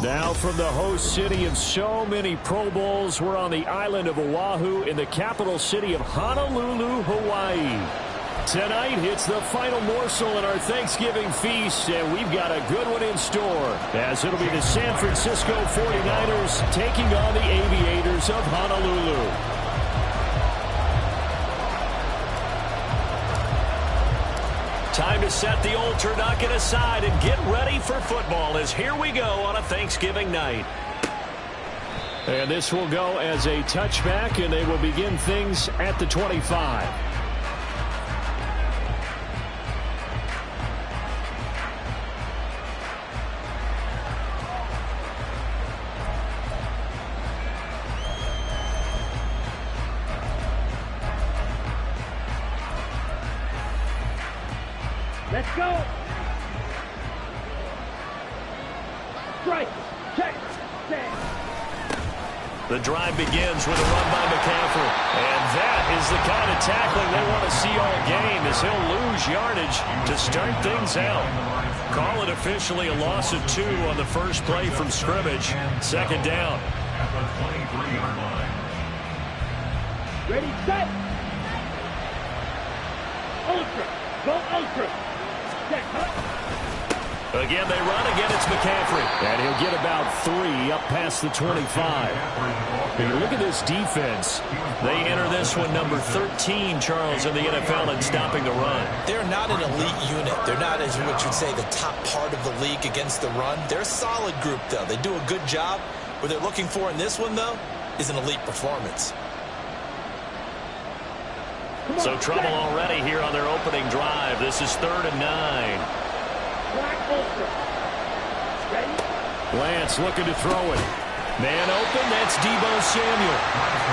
Now from the host city of so many Pro Bowls, we're on the island of Oahu in the capital city of Honolulu, Hawaii. Tonight, it's the final morsel in our Thanksgiving feast, and we've got a good one in store, as it'll be the San Francisco 49ers taking on the Aviators of Honolulu. Time to set the old turducken aside and get ready for football, as here we go on a Thanksgiving night. And this will go as a touchback, and they will begin things at the 25. Let's go. Strike. Check. Set. The drive begins with a run by McCaffrey. And that is the kind of tackling they want to see all game, as he'll lose yardage to start things out. Call it officially a loss of 2 on the first play from scrimmage. Second down. Ready, set. Ultra. Go ultra. Again, they run. Again, it's McCaffrey. And he'll get about 3 up past the 25. And you look at this defense. They enter this one number 13, Charles, in the NFL in stopping the run. They're not an elite unit. They're not, as you would say, the top part of the league against the run. They're a solid group, though. They do a good job. What they're looking for in this one, though, is an elite performance. So trouble already here on their opening drive. This is 3rd and 9. Lance looking to throw it. Man open, that's Deebo Samuel.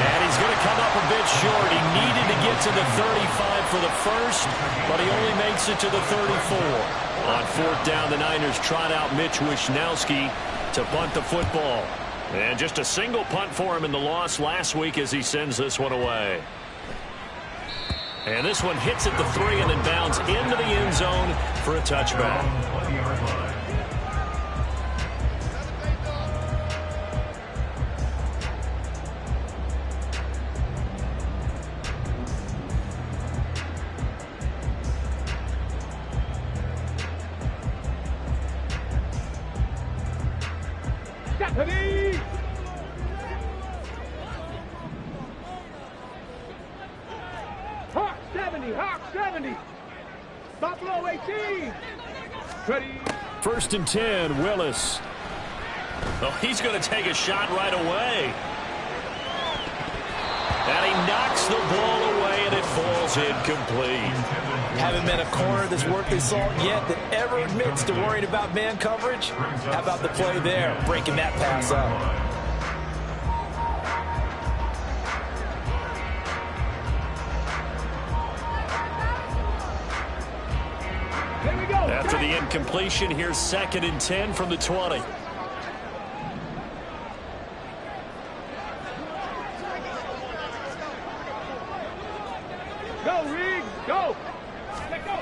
And he's going to come up a bit short. He needed to get to the 35 for the first, but he only makes it to the 34. On 4th down, the Niners trot out Mitch Wishnowski to punt the football. And just a single punt for him in the loss last week as he sends this one away. And this one hits at the 3 and then bounds into the end zone for a touchback. Hawk 70, Hawk 70. Buffalo 18. Ready. 1st and 10, Willis. Oh, he's going to take a shot right away. And he knocks the ball away, and it falls incomplete. Haven't met a corner that's worth his salt yet that ever admits to worrying about man coverage. How about the play there, breaking that pass up? After the incompletion, here's 2nd and 10 from the 20. Go, Reed, go. Let go.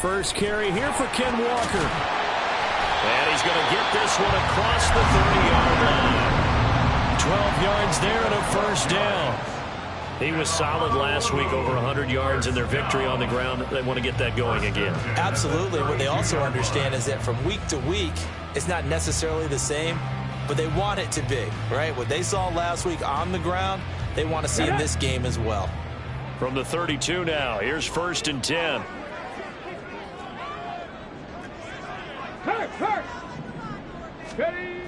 First carry here for Ken Walker. And he's going to get this one across the 30-yard line. 12 yards there and a first down. He was solid last week, over 100 yards in their victory on the ground. They want to get that going again. Absolutely. What they also understand is that from week to week, it's not necessarily the same, but they want it to be, right? What they saw last week on the ground, they want to see in this game as well. From the 32 now, here's 1st and 10. Hurt. Ready.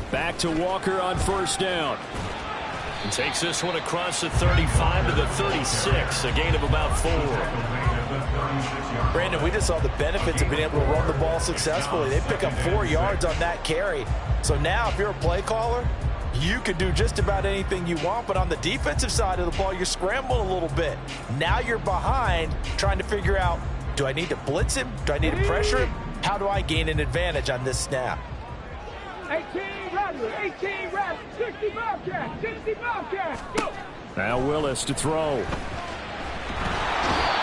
Back to Walker on 1st down. And takes this one across the 35 to the 36, a gain of about 4. Brandon, we just saw the benefits of being able to run the ball successfully. They pick up 4 yards on that carry. So now if you're a play caller, you can do just about anything you want, but on the defensive side of the ball, you're scrambling a little bit. Now you're behind trying to figure out, do I need to blitz him? Do I need to pressure him? How do I gain an advantage on this snap? 18 Rattler, 60 Bobcat, go! Now Willis to throw.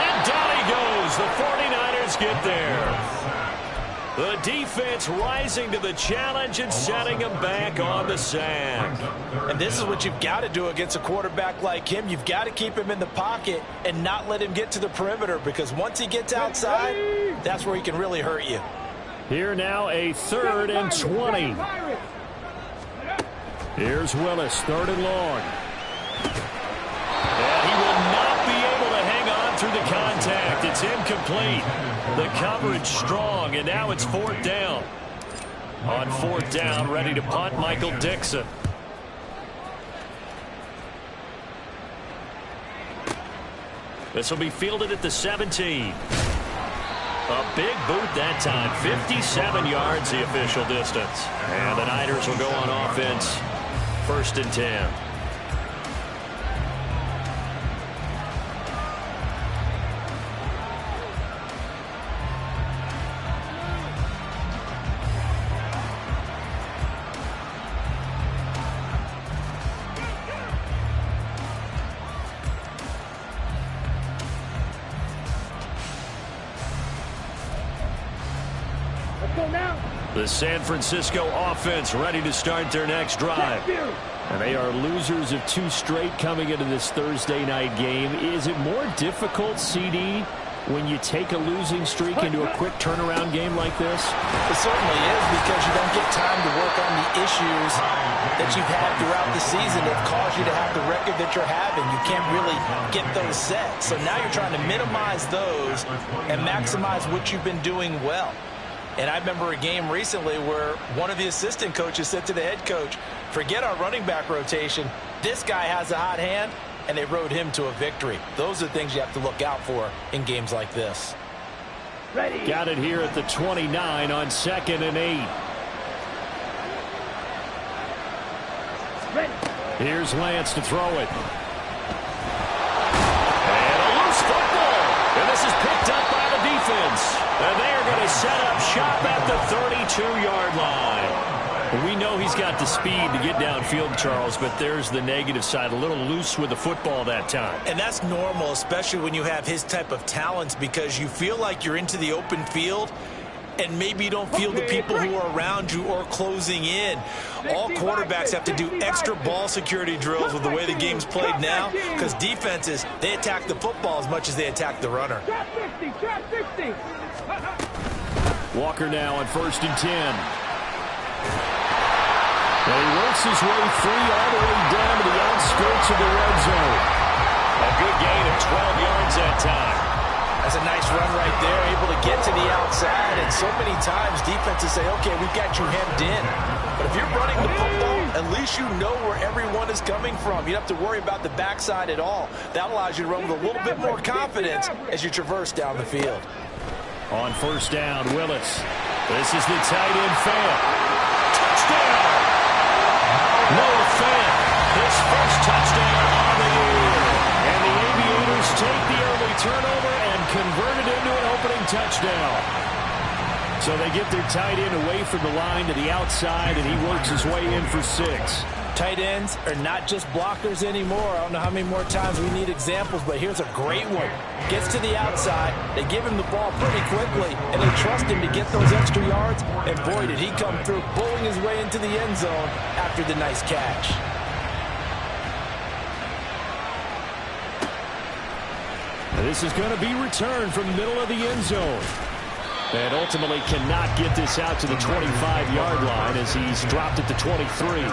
And down he goes. The 49ers get there. The defense rising to the challenge and setting him back on the sack. And this is what you've got to do against a quarterback like him. You've got to keep him in the pocket and not let him get to the perimeter, because once he gets outside, that's where he can really hurt you. Here now, a 3rd and 20. Here's Willis, 3rd and long. And he will not be able to hang on through the contact. It's incomplete. The coverage strong, and now it's 4th down. On 4th down, ready to punt, Michael Dixon. This will be fielded at the 17. A big boot that time. 57 yards the official distance. And the Niners will go on offense. 1st and 10. The San Francisco offense ready to start their next drive. And they are losers of 2 straight coming into this Thursday night game. Is it more difficult, CD, when you take a losing streak into a quick turnaround game like this? It certainly is, because you don't get time to work on the issues that you've had throughout the season that cause you to have the record that you're having. You can't really get those set. So now you're trying to minimize those and maximize what you've been doing well. And I remember a game recently where one of the assistant coaches said to the head coach, forget our running back rotation. This guy has a hot hand, and they rode him to a victory. Those are things you have to look out for in games like this. Ready. Got it here at the 29 on 2nd and 8. Ready. Here's Lance to throw it. And a loose football. And this is picked up by the defense. And they are going to set up shop at the 32-yard line. We know he's got the speed to get downfield, Charles, but there's the negative side. A little loose with the football that time. And that's normal, especially when you have his type of talents, because you feel like you're into the open field and maybe you don't feel the people who are around you or closing in. All quarterbacks have to do extra ball security drills with the way the game's played now, because defenses, they attack the football as much as they attack the runner. Trap 60, trap 60. Walker now on 1st and 10. And he works his way free all the way down to the outskirts of the red zone. A good gain of 12 yards that time. That's a nice run right there, able to get to the outside. And so many times defenses say, okay, we've got you hemmed in. But if you're running the football, at least you know where everyone is coming from. You don't have to worry about the backside at all. That allows you to run with a little bit more confidence as you traverse down the field. On 1st down, Willis. This is the tight end Fant. Touchdown! Noah Fant, his first touchdown on the year. And the Aviators take the early turnover and convert it into an opening touchdown. So they get their tight end away from the line to the outside, and he works his way in for 6. Tight ends are not just blockers anymore. I don't know how many more times we need examples, but here's a great one. Gets to the outside, they give him the ball pretty quickly, and they trust him to get those extra yards, and boy, did he come through, pulling his way into the end zone after the nice catch. This is going to be returned from the middle of the end zone. And ultimately cannot get this out to the 25-yard line as he's dropped at the 23.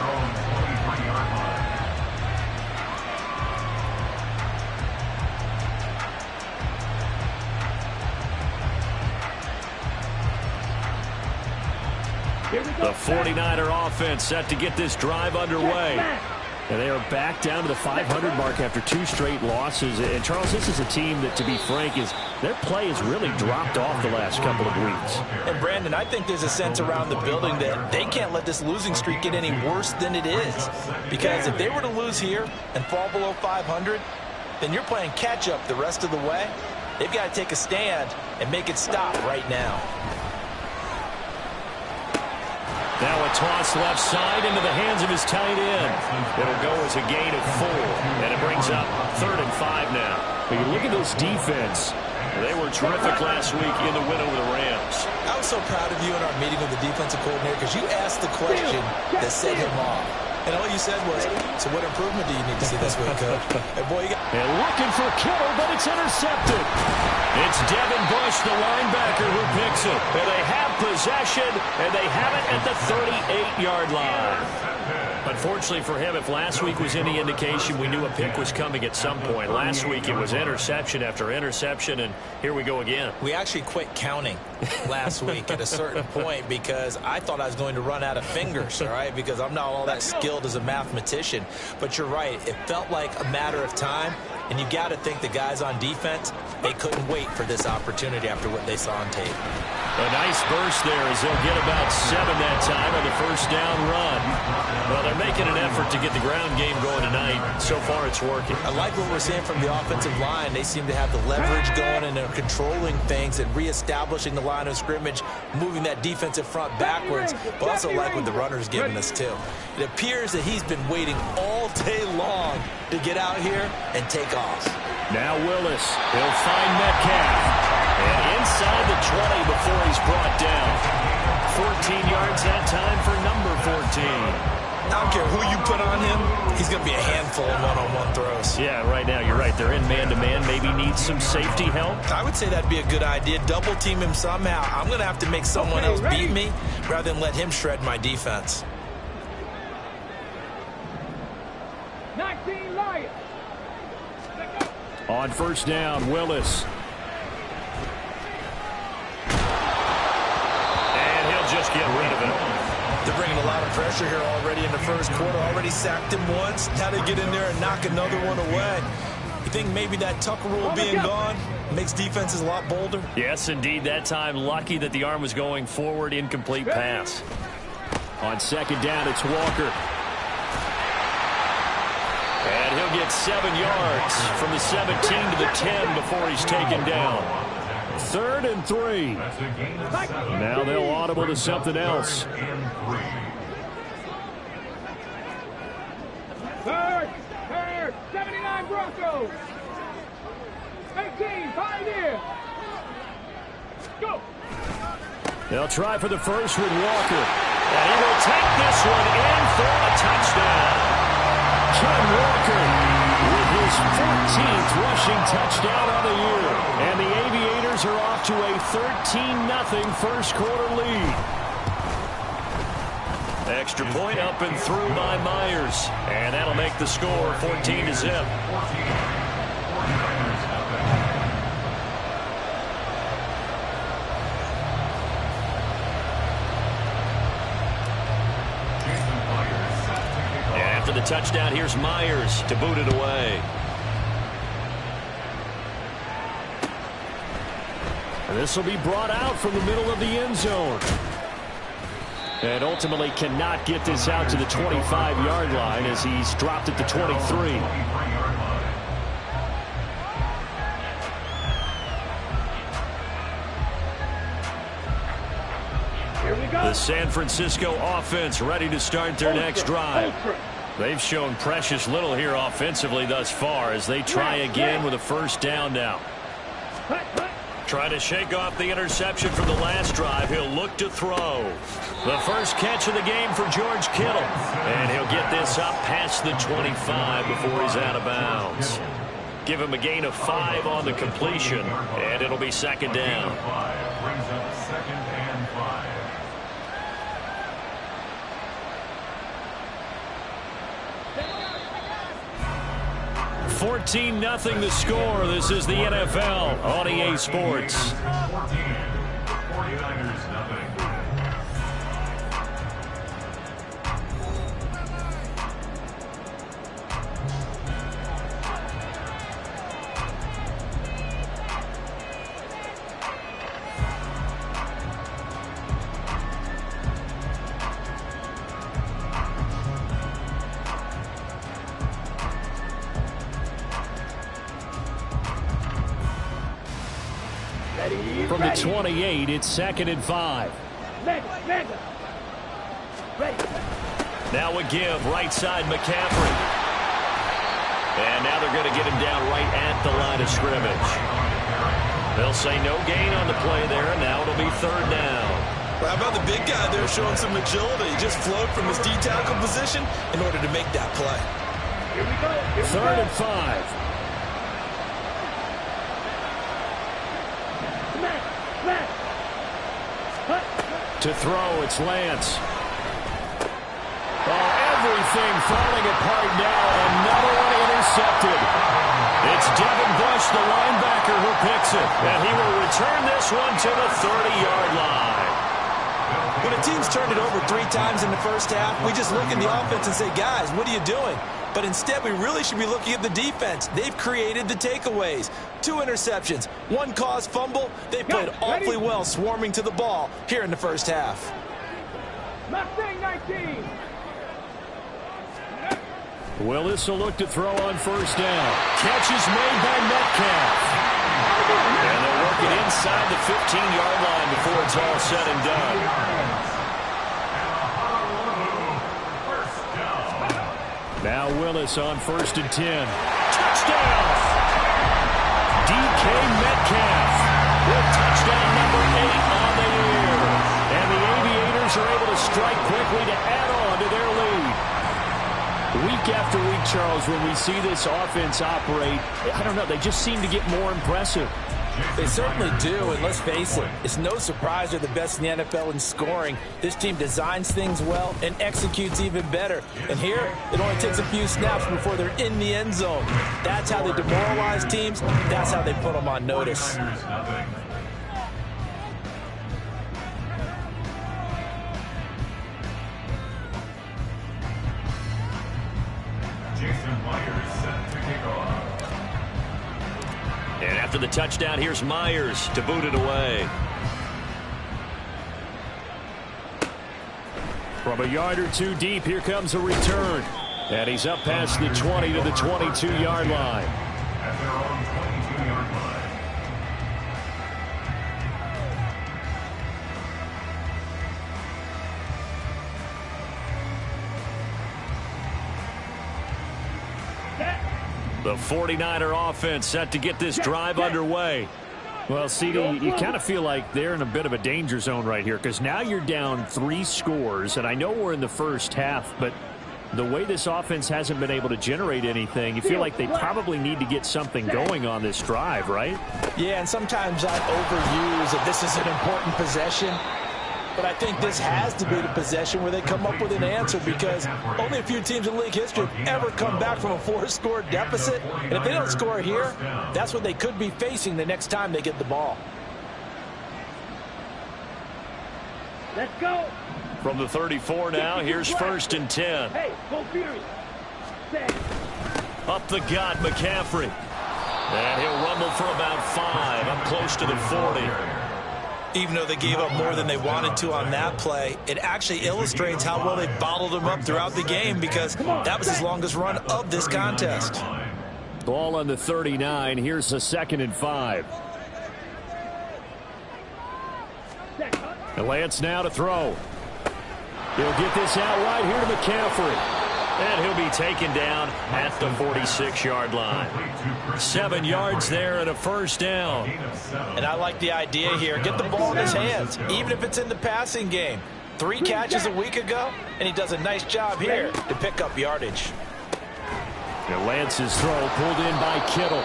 The 49er offense set to get this drive underway. And they are back down to the 500 mark after 2 straight losses. And, Charles, this is a team that, to be frank, their play has really dropped off the last couple of weeks. And, Brandon, I think there's a sense around the building that they can't let this losing streak get any worse than it is. Because if they were to lose here and fall below 500, then you're playing catch-up the rest of the way. They've got to take a stand and make it stop right now. Now a toss left side into the hands of his tight end. It'll go as a gain of 4, and it brings up 3rd and 5 now. But you look at this defense, They were terrific last week in the win over the Rams. I was so proud of you in our meeting with the defensive coordinator because you asked the question that set him off. And all you said was, so what improvement do you need to see this week, Coach? And boy, and looking for Kittle, but it's intercepted. It's Devin Bush, the linebacker, who picks it. And they have possession, and they have it at the 38-yard line. Unfortunately for him, if last week was any indication, we knew a pick was coming at some point. Last week it was interception after interception, and here we go again. We actually quit counting last week at a certain point because I thought I was going to run out of fingers, all right, because I'm not all that skilled as a mathematician. But you're right. It felt like a matter of time, and you got to think the guys on defense, they couldn't wait for this opportunity after what they saw on tape. A nice burst there as they'll get about 7 that time on the first down run. Well, they're making an effort to get the ground game going tonight. So far, it's working. I like what we're seeing from the offensive line. They seem to have the leverage going, and they're controlling things and reestablishing the line of scrimmage, moving that defensive front backwards. But also like what the runner's giving us, too. It appears that he's been waiting all day long to get out here and take off. Now Willis. He'll find Metcalf. And inside the 20 before he's brought down. 14 yards that time for number 14. I don't care who you put on him, he's going to be a handful of one-on-one throws. Yeah, right now, you're right. They're in man-to-man. Maybe needs some safety help. I would say that'd be a good idea. Double team him somehow. I'm going to have to make someone else beat me rather than let him shred my defense. 19 Lions. On first down, Willis. And he'll just get rid of it. They're bringing a lot of pressure here already in the first quarter. Already sacked him once. Now they get in there and knock another one away. You think maybe that Tucker rule being gone makes defenses a lot bolder? Yes, indeed. That time, lucky that the arm was going forward. Incomplete pass. On second down, it's Walker. And he'll get 7 yards from the 17 to the 10 before he's taken down. 3rd and 3. Now they'll audible to something else. Third, 79 Broncos. 18, Pioneer. Go. They'll try for the first with Walker. And he will take this one in for a touchdown. Ken Walker with his 14th rushing touchdown on the year. And the Aviators are off to a 13-0 first quarter lead. Extra point up and through by Myers. And that'll make the score 14-0. After the touchdown, here's Myers to boot it away. And this will be brought out from the middle of the end zone. And ultimately cannot get this out to the 25-yard line as he's dropped at the 23. The San Francisco offense ready to start their next drive. They've shown precious little here offensively thus far as they try again with a first down now. Trying to shake off the interception from the last drive. He'll look to throw. The first catch of the game for George Kittle. And he'll get this up past the 25 before he's out of bounds. Give him a gain of 5 on the completion, and it'll be second down. Brings up 2nd and 5. 14-0 the score. This is the NFL on EA Sports. 49ers nothing. From the 28, it's 2nd and 5. Now a give, right side McCaffrey. And now they're going to get him down right at the line of scrimmage. They'll say no gain on the play there, and now it'll be third down. Well, how about the big guy there showing some agility? He just flowed from his D-tackle position in order to make that play. Here we go. Third and 5. To throw, it's Lance. Oh, everything falling apart now. Another one intercepted. It's Devin Bush, the linebacker, who picks it. And he will return this one to the 30-yard line. When a team's turned it over 3 times in the first half, we just look at the offense and say, guys, what are you doing? But instead, we really should be looking at the defense. They've created the takeaways. 2 interceptions, 1 caused fumble. They played awfully well swarming to the ball here in the first half. Mustang 19. Willis will look to throw on first down. Catch is made by Metcalf. And they'll work it inside the 15-yard line before it's all said and done. Now Willis on first and 10. Touchdown! DK Metcalf with touchdown number 8 on the year. And the Aviators are able to strike quickly to add on to their lead. Week after week, Charles, when we see this offense operate, I don't know, they just seem to get more impressive. They certainly do, and let's face it, it's no surprise they're the best in the NFL in scoring. This team designs things well and executes even better. And here, it only takes a few snaps before they're in the end zone. That's how they demoralize teams. That's how they put them on notice. And after the touchdown, here's Myers to boot it away. From a yard or 2 deep, here comes a return. And he's up past the 20 to the 22-yard line. At their own 22-yard line. The 49er offense set to get this drive underway. Well, CD, you kind of feel like they're in a bit of a danger zone right here because now you're down 3 scores, and I know we're in the first half, but the way this offense hasn't been able to generate anything, you feel like they probably need to get something going on this drive, right? Yeah, and sometimes I overuse that this is an important possession. But I think this has to be the possession where they come up with an answer because only a few teams in league history have ever come back from a 4-score deficit. And if they don't score here, that's what they could be facing the next time they get the ball. Let's go. From the 34 now, here's first and 10. Hey, go Fury. Set. Up the gut, McCaffrey. And he'll rumble for about 5, up close to the 40. Even though they gave up more than they wanted to on that play, it actually illustrates how well they bottled them up throughout the game because that was his longest run of this contest. Ball on the 39. Here's a 2nd and 5. And Lance now to throw. He'll get this out wide here to McCaffrey. And he'll be taken down at the 46-yard line. 7 yards there and a first down. And I like the idea here. Get the ball in his hands, even if it's in the passing game. 3 catches a week ago, and he does a nice job here to pick up yardage. And Lance's throw pulled in by Kittle.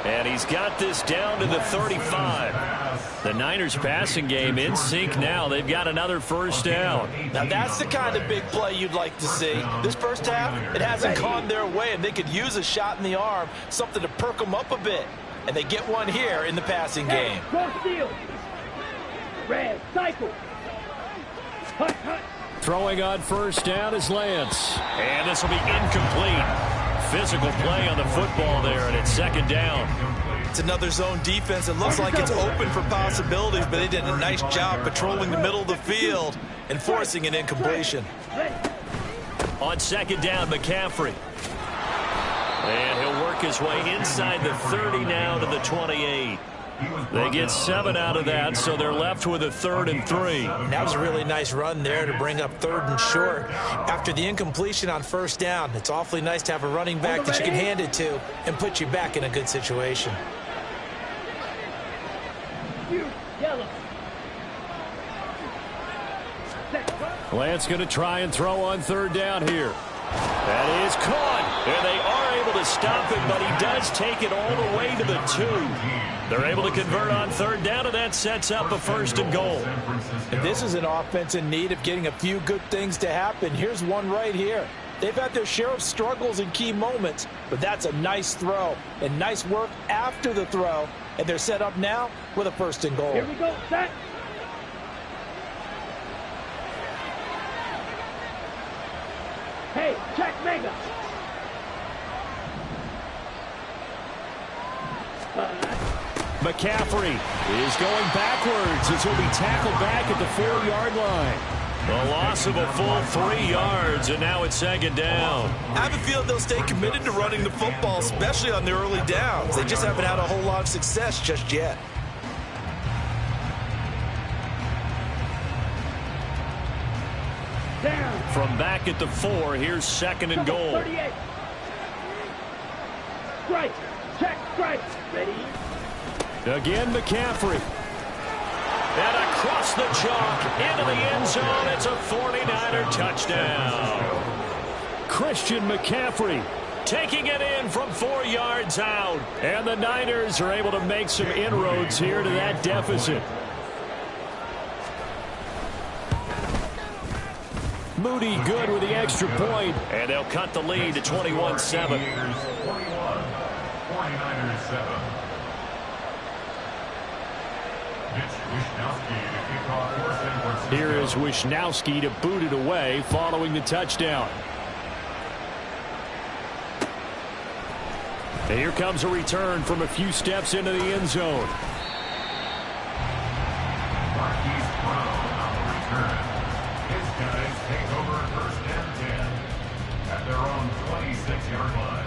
And he's got this down to the 35. The Niners passing game in sync now. They've got another first down. Now that's the kind of big play you'd like to see. This first half, it hasn't gone their way, and they could use a shot in the arm, something to perk them up a bit. And they get one here in the passing game. Cross field. Red, cycle. Hut, hut. Throwing on first down is Lance. And this will be incomplete. Physical play on the football there, and it's 2nd down. It's another zone defense. It looks like it's open for possibilities, but they did a nice job patrolling the middle of the field and forcing an incompletion. On 2nd down, McCaffrey. And he'll work his way inside the 30 now to the 28. They get 7 out of that, so they're left with a 3rd and 3. That was a really nice run there to bring up 3rd and short. After the incompletion on first down, it's awfully nice to have a running back that you can hand it to and put you back in a good situation. Fury, yellow. Lance going to try and throw on third down here. That is caught, and they are able to stop it, but he does take it all the way to the 2. They're able to convert on third down, and that sets up a 1st and goal. And this is an offense in need of getting a few good things to happen. Here's one right here. They've had their share of struggles in key moments, but that's a nice throw and nice work after the throw, and they're set up now with a 1st and goal. Here we go, set. Hey, check mega. McCaffrey is going backwards as he'll be tackled back at the 4-yard line. The loss of a full 3 yards, and now it's 2nd down. I have a feeling they'll stay committed to running the football, especially on the early downs. They just haven't had a whole lot of success just yet. Down. From back at the 4, here's 2nd and goal. 38. Strike. Check. Strike. Ready. Again, McCaffrey. And across the chalk into the end zone. It's a 49er touchdown. Christian McCaffrey taking it in from 4 yards out. And the Niners are able to make some inroads here to that deficit. Moody good with the extra point. And they'll cut the lead to 21-7. 41, 49ers 7. Here is Wishnowski to boot it away following the touchdown. And here comes a return from a few steps into the end zone. Marquise Brown on the return. His guys take over 1st and 10 at their own 26-yard line.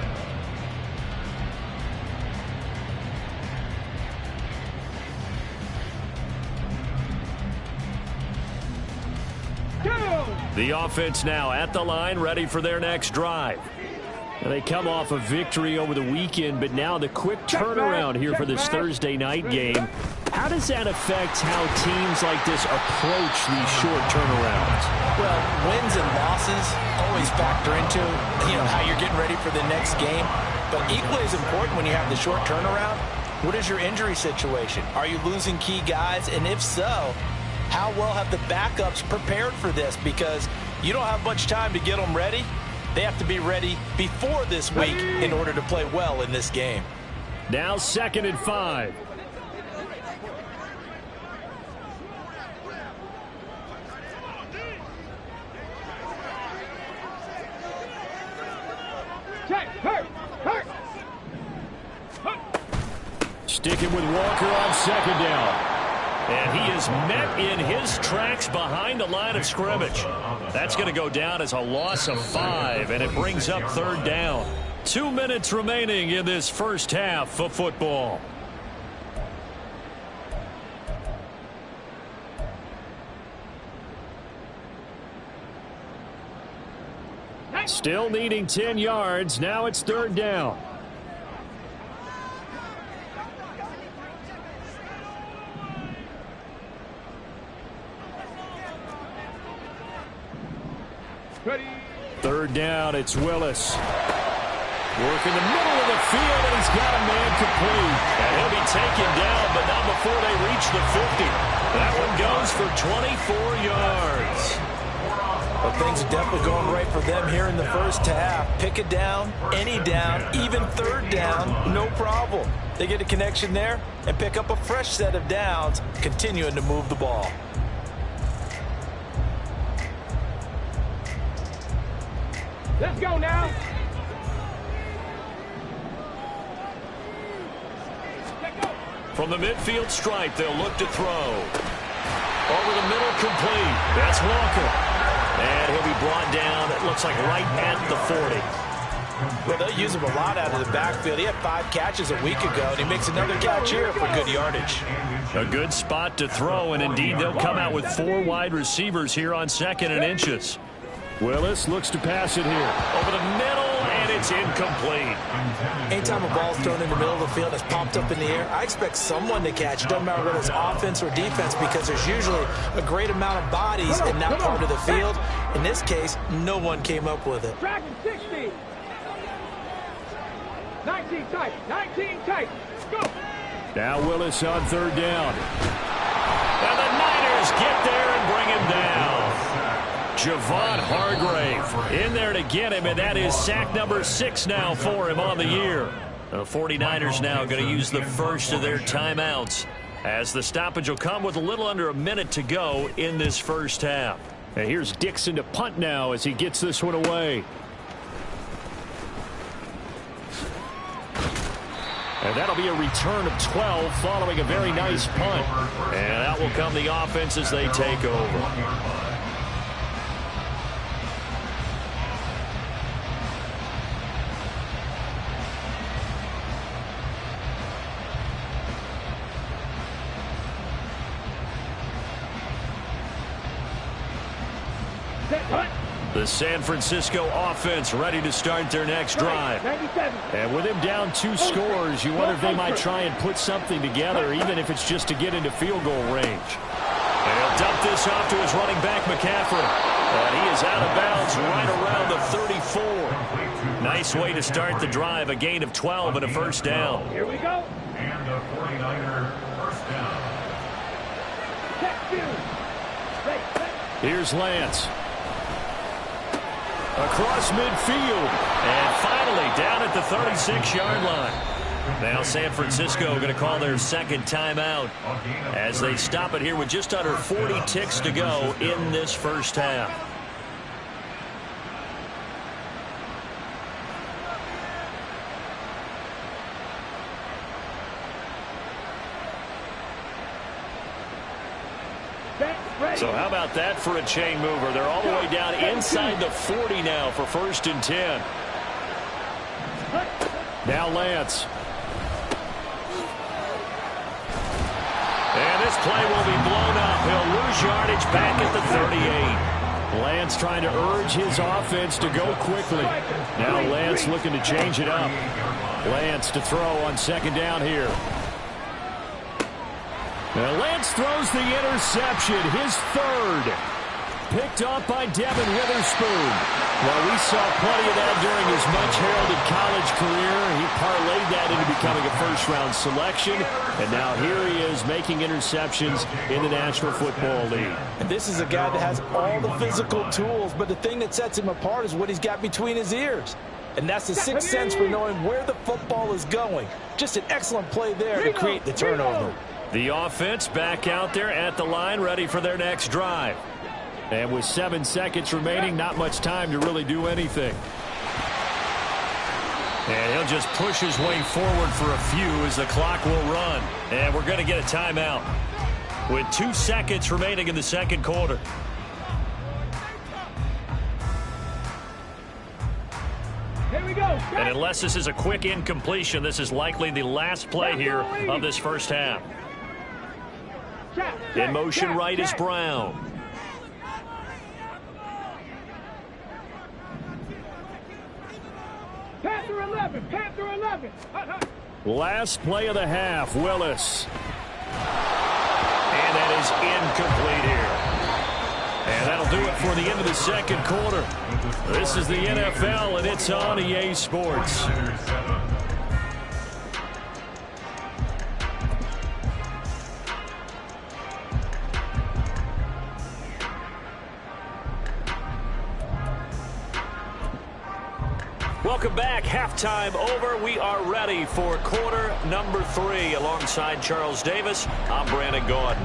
The offense now at the line, ready for their next drive. And they come off a victory over the weekend, but now the quick turnaround here for this Thursday night game. How does that affect how teams like this approach these short turnarounds? Well, wins and losses always factor into, how you're getting ready for the next game. But equally as important when you have the short turnaround, what is your injury situation? Are you losing key guys? And if so, how well have the backups prepared for this? Because you don't have much time to get them ready. They have to be ready before this week in order to play well in this game. Now 2nd and 5. Check. Hurt. Sticking with Walker on 2nd down. And he is met in his tracks behind the line of scrimmage. That's going to go down as a loss of 5, and it brings up 3rd down. 2 minutes remaining in this first half of football. Still needing 10 yards. Now it's 3rd down. Ready. 3rd down, it's Willis. Working the middle of the field, and he's got a man complete. And he'll be taken down, but not before they reach the 50. That one goes for 24 yards. But things are definitely going right for them here in the first half. Pick a down, any down, even 3rd down, no problem. They get a connection there and pick up a fresh set of downs, continuing to move the ball. Let's go now. From the midfield stripe, they'll look to throw. Over the middle, complete. That's Walker. And he'll be brought down, it looks like right at the 40. Well, they'll use him a lot out of the backfield. He had 5 catches a week ago, and he makes another catch here for good yardage. A good spot to throw, and indeed they'll come out with 4 wide receivers here on 2nd and inches. Willis looks to pass it here. Over the middle, and it's incomplete. Anytime a ball's thrown in the middle of the field and it's popped up in the air, I expect someone to catch. It doesn't matter whether it's offense or defense, because there's usually a great amount of bodies in that part of the field. In this case, no one came up with it. Dragon 60. 19 tight. 19 tight. Go. Now Willis on third down. And the Niners get there and bring him down. Javon Hargrave in there to get him, and that is sack number 6 now for him on the year. The 49ers now going to use the first of their timeouts, as the stoppage will come with a little under a minute to go in this first half. And here's Dixon to punt now as he gets this one away. And that'll be a return of 12 following a very nice punt. And out will come the offense as they take over. The San Francisco offense ready to start their next drive. And with him down 2 scores, you wonder if they might try and put something together, even if it's just to get into field goal range. And he'll dump this off to his running back, McCaffrey. And he is out of bounds right around the 34. Nice way to start the drive, a gain of 12 and a first down. Here we go. And the 49er first down. Here's Lance. Across midfield, and finally down at the 36-yard line. Now San Francisco going to call their second timeout as they stop it here with just under 40 ticks to go in this first half. So how about that for a chain mover? They're all the way down inside the 40 now for 1st and 10. Now Lance. And this play will be blown up. He'll lose yardage back at the 38. Lance trying to urge his offense to go quickly. Now Lance looking to change it up. Lance to throw on 2nd down here. Now Lance throws the interception, his 3rd. Picked up by Devin Witherspoon. Well, we saw plenty of that during his much-heralded college career. He parlayed that into becoming a first-round selection. And now here he is making interceptions in the National Football League. And this is a guy that has all the physical tools, but the thing that sets him apart is what he's got between his ears. And that's the 6th sense for knowing where the football is going. Just an excellent play there to create the turnover. The offense back out there at the line, ready for their next drive. And with 7 seconds remaining, not much time to really do anything. And he'll just push his way forward for a few as the clock will run. And we're going to get a timeout with 2 seconds remaining in the second quarter. Here we go. And unless this is a quick incompletion, this is likely the last play here of this first half. In motion right is Brown. Panther 11. Panther 11. Last play of the half, Willis. And that is incomplete here. And that'll do it for the end of the second quarter. This is the NFL, and it's on EA Sports. Welcome back. Halftime over. We are ready for quarter number 3. Alongside Charles Davis, I'm Brandon Gordon.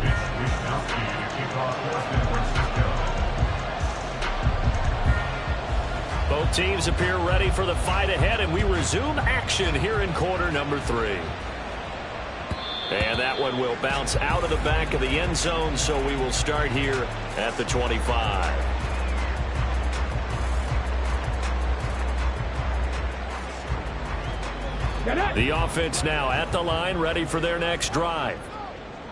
Both teams appear ready for the fight ahead, and we resume action here in quarter number 3. And that one will bounce out of the back of the end zone, so we will start here at the 25. The offense now at the line, ready for their next drive.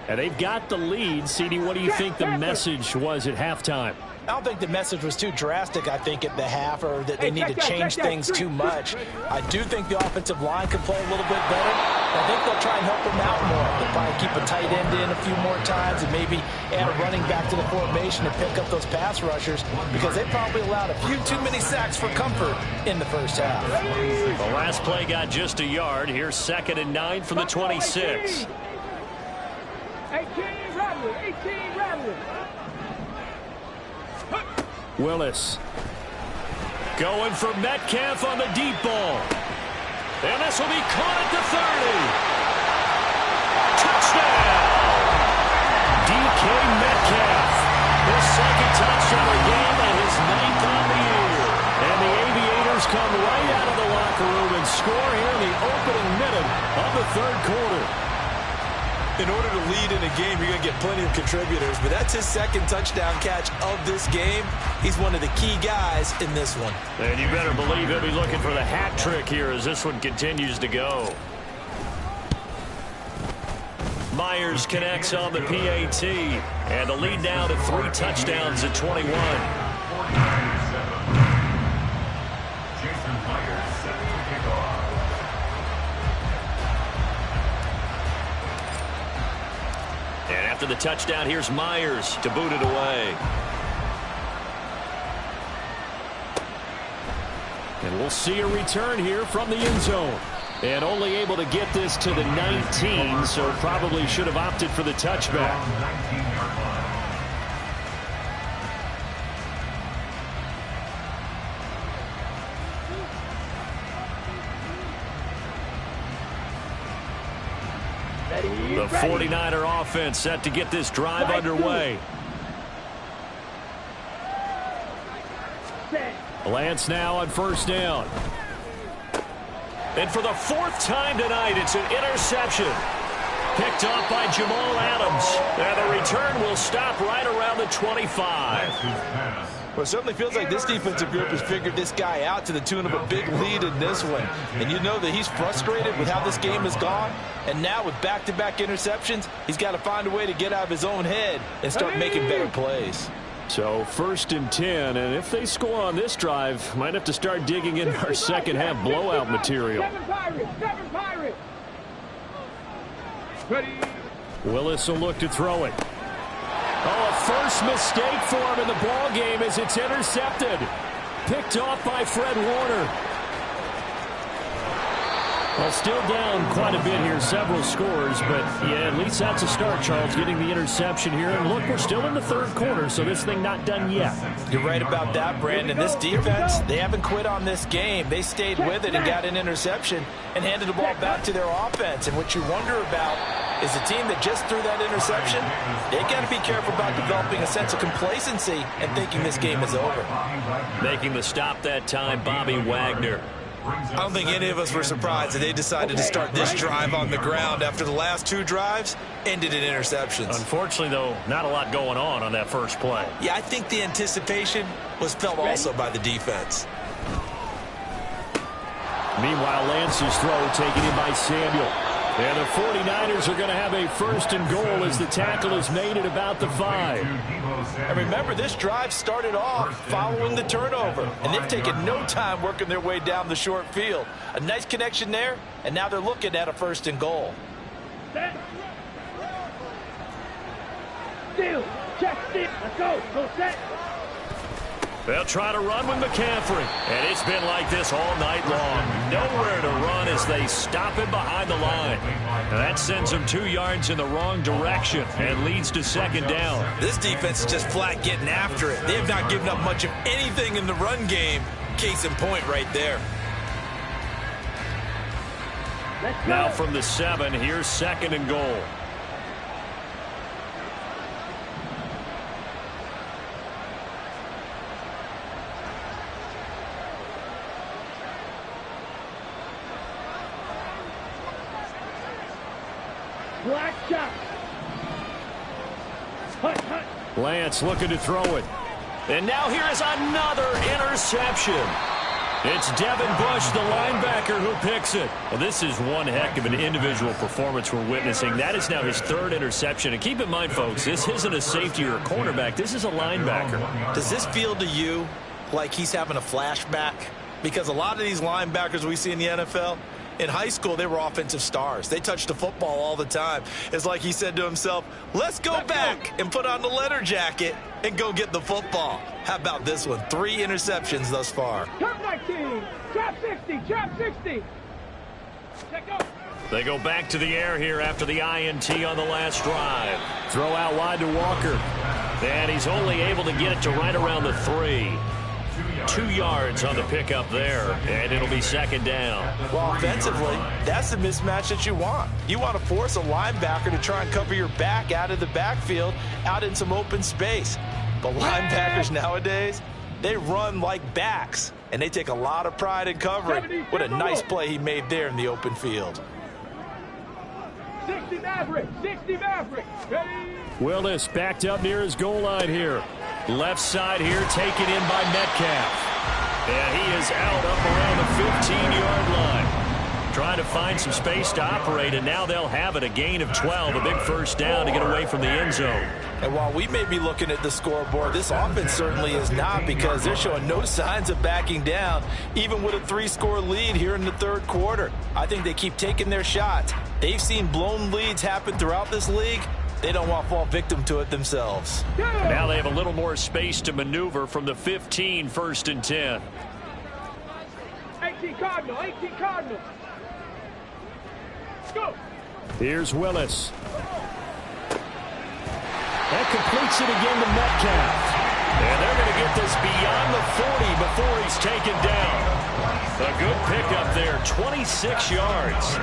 And they've got the lead. CD, what do you think the message was at halftime? I don't think the message was too drastic, I think, at the half, or that they need to change things too much. I do think the offensive line can play a little bit better. I think they'll try and help them out more. They'll probably keep a tight end in a few more times and maybe add a running back to the formation to pick up those pass rushers, because they probably allowed a few too many sacks for comfort in the first half. The last play got just a yard. Here's 2nd and 9 from the 26. 18 Rattler, 18 Rattler. Willis going for Metcalf on the deep ball. And this will be caught at the 30. Touchdown! DK Metcalf. His 2nd touchdown of the game and his 9th on the year. And the Aviators come right out of the locker room and score here in the opening minute of the 3rd quarter. In order to lead in a game, you're going to get plenty of contributors, but that's his 2nd touchdown catch of this game. He's one of the key guys in this one. And you better believe he'll be looking for the hat trick here as this one continues to go. Myers connects on the PAT, and the lead now to 3 touchdowns at 21. And after the touchdown, here's Myers to boot it away. And we'll see a return here from the end zone. And only able to get this to the 19, so probably should have opted for the touchback. The 49er offense set to get this drive underway. Lance now on 1st down. And for the 4th time tonight, it's an interception. Picked off by Jamal Adams. And the return will stop right around the 25. Well, it certainly feels like this defensive group has figured this guy out to the tune of a big lead in this one. And you know that he's frustrated with how this game has gone. And now with back-to-back interceptions, he's got to find a way to get out of his own head and start making better plays. So 1st and 10, and if they score on this drive, might have to start digging in our second half blowout material. 7 Pirates. Ready. Willis will look to throw it. Oh, a first mistake for him in the ball game as it's intercepted. Picked off by Fred Warner. Well, still down quite a bit here, several scores, but yeah, at least that's a start, Charles, getting the interception here. And look, we're still in the 3rd quarter, so this thing not done yet. You're right about that, Brandon. This defense, they haven't quit on this game. They stayed with it and got an interception and handed the ball back to their offense. And what you wonder about is the team that just threw that interception, they got to be careful about developing a sense of complacency and thinking this game is over. Making the stop that time, Bobby Wagner. I don't think any of us were surprised that they decided to start this drive on the ground after the last 2 drives ended in interceptions. Unfortunately, though, not a lot going on that first play. Yeah, I think the anticipation was felt also by the defense. Meanwhile, Lance's throw taken in by Samuel. And the 49ers are going to have a 1st and goal as the tackle is made at about the 5. And remember, this drive started off following the turnover, and they've taken no time working their way down the short field. A nice connection there, and now they're looking at a 1st and goal. Set. Steal. Check. Steal. Let's go. Go set. They'll try to run with McCaffrey. And it's been like this all night long. Nowhere to run as they stop him behind the line. And that sends them 2 yards in the wrong direction and leads to 2nd down. This defense is just flat getting after it. They have not given up much of anything in the run game. Case in point right there. Now from the 7, here's 2nd and goal. Black shot. Hut, hut. Lance looking to throw it. And now here is another interception. It's Devin Bush, the linebacker, who picks it. Well, this is one heck of an individual performance we're witnessing. That is now his third interception. And keep in mind, folks, this isn't a safety or a cornerback. This is a linebacker. Does this feel to you like he's having a flashback? Because a lot of these linebackers we see in the NFL, in high school, they were offensive stars. They touched the football all the time. It's like he said to himself, let's go back and put on the leather jacket and go get the football. How about this one? 3 interceptions thus far. Turn 19, trap 60, trap 60. Check go. They go back to the air here after the INT on the last drive. Throw out wide to Walker. And he's only able to get it to right around the 3. 2 yards on the pickup there, and it'll be second down. Well, offensively, that's the mismatch that you want. You want to force a linebacker to try and cover your back out of the backfield, out in some open space. But linebackers nowadays, they run like backs, and they take a lot of pride in covering. What a nice play he made there in the open field. 60 Maverick, 60 Maverick. Ready? Willis backed up near his goal line here. Left side here, taken in by Metcalf. And he is out up around the 15-yard line. Trying to find some space to operate, and now they'll have it. A gain of 12, a big first down to get away from the end zone. And while we may be looking at the scoreboard, this offense certainly is not, because they're showing no signs of backing down, even with a 3-score lead here in the third quarter. I think they keep taking their shots. They've seen blown leads happen throughout this league. They don't want to fall victim to it themselves. Now they have a little more space to maneuver from the 15, 1st and 10. 18 Cardinal, 18 Cardinal. Go. Here's Willis. That completes it again to Metcalf. And they're going to get this beyond the 40 before he's taken down. A good pickup there, 26 yards.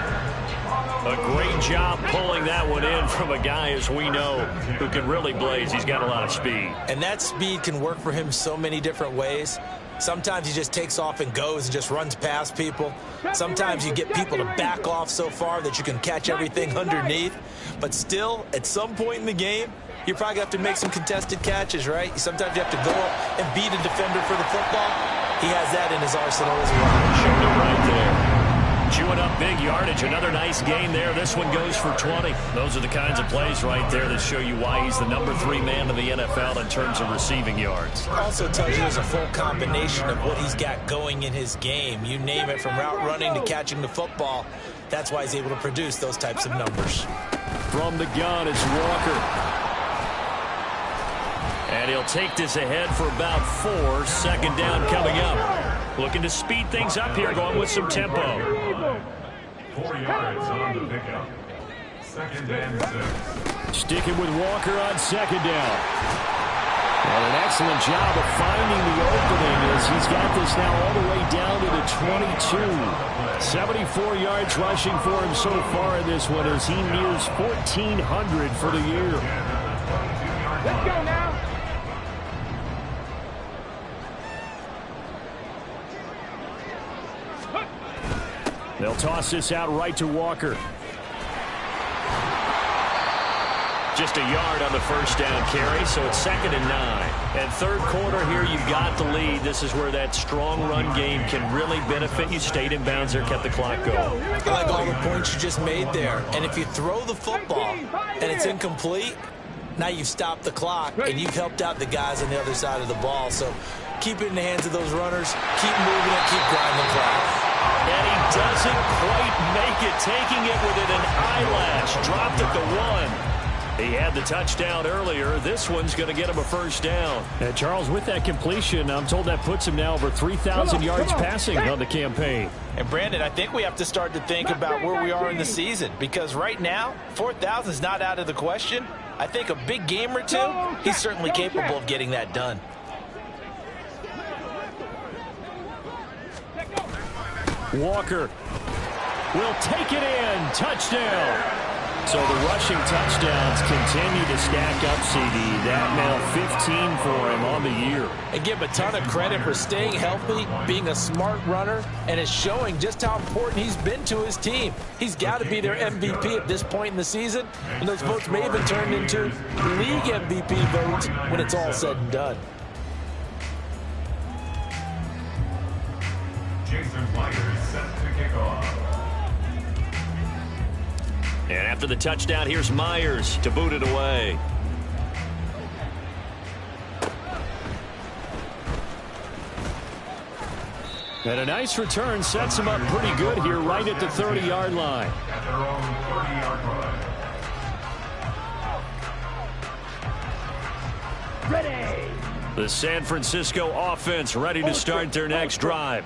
A great job pulling that one in from a guy, as we know, who can really blaze. He's got a lot of speed. And that speed can work for him so many different ways. Sometimes he just takes off and goes and just runs past people. Sometimes you get people to back off so far that you can catch everything underneath. But still, at some point in the game, you're probably going to have to make some contested catches, right? Sometimes you have to go up and beat a defender for the football. He has that in his arsenal as well. Showed it right there. Chewing up big yardage. Another nice gain there. This one goes for 20. Those are the kinds of plays right there that show you why he's the number 3 man in the NFL in terms of receiving yards. Also tells you there's a full combination of what he's got going in his game. You name it, from route running to catching the football. That's why he's able to produce those types of numbers. From the gun, it's Walker. And he'll take this ahead for about 4. Second down coming up. Looking to speed things up here, going with some tempo. 4 yards on the pickup. 2nd and 6. Sticking with Walker on second down. Well, an excellent job of finding the opening as he's got this now all the way down to the 22. 74 yards rushing for him so far in this one as he nears 1,400 for the year. Let's go now. They'll toss this out right to Walker. Just a yard on the first down carry, so it's 2nd and 9. And third quarter here, you've got the lead. This is where that strong run game can really benefit you. Stayed in bounds there, kept the clock going. I like all the points you just made there. And if you throw the football and it's incomplete, now you've stopped the clock and you've helped out the guys on the other side of the ball. So keep it in the hands of those runners. Keep moving it. Keep grinding the clock. And he doesn't quite make it, taking it within an eyelash. Dropped at the 1. He had the touchdown earlier. This one's going to get him a first down. And Charles, with that completion, I'm told that puts him now over 3,000 yards passing on the campaign. And Brandon, I think we have to start to think about where we are in the season, because right now, 4,000 is not out of the question. I think a big game or two, he's certainly capable of getting that done. Walker will take it in. Touchdown. So the rushing touchdowns continue to stack up, CD. That now 15 for him on the year. And give him a ton of credit for staying healthy, being a smart runner, and is showing just how important he's been to his team. He's got to be their MVP at this point in the season, and those votes may have been turned into league MVP votes when it's all said and done. And after the touchdown, here's Myers to boot it away. And a nice return sets him up pretty good here right at the 30-yard line. At their own 30-yard line. Ready. The San Francisco offense ready to start their next drive.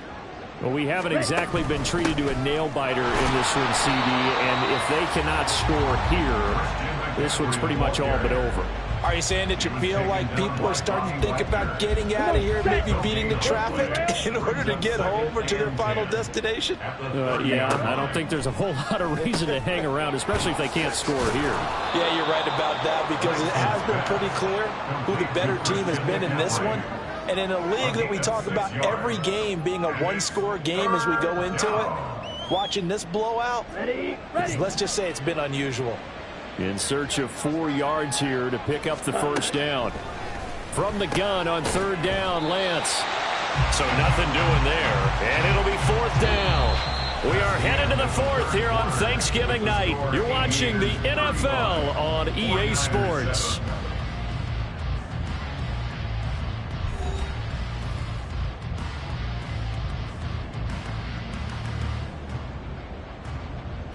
Well, we haven't exactly been treated to a nail-biter in this one, CD, and if they cannot score here, this one's pretty much all but over. Are you saying that you feel like people are starting to think about getting out of here, maybe beating the traffic in order to get home or to their final destination? Yeah, I don't think there's a whole lot of reason to hang around, especially if they can't score here. Yeah, you're right about that, because it has been pretty clear who the better team has been in this one. And in a league that we talk about every game being a one-score game as we go into it, watching this blowout, let's just say it's been unusual. In search of 4 yards here to pick up the first down. From the gun on 3rd down, Lance. So nothing doing there, and it'll be 4th down. We are headed to the 4th here on Thanksgiving night. You're watching the NFL on EA Sports.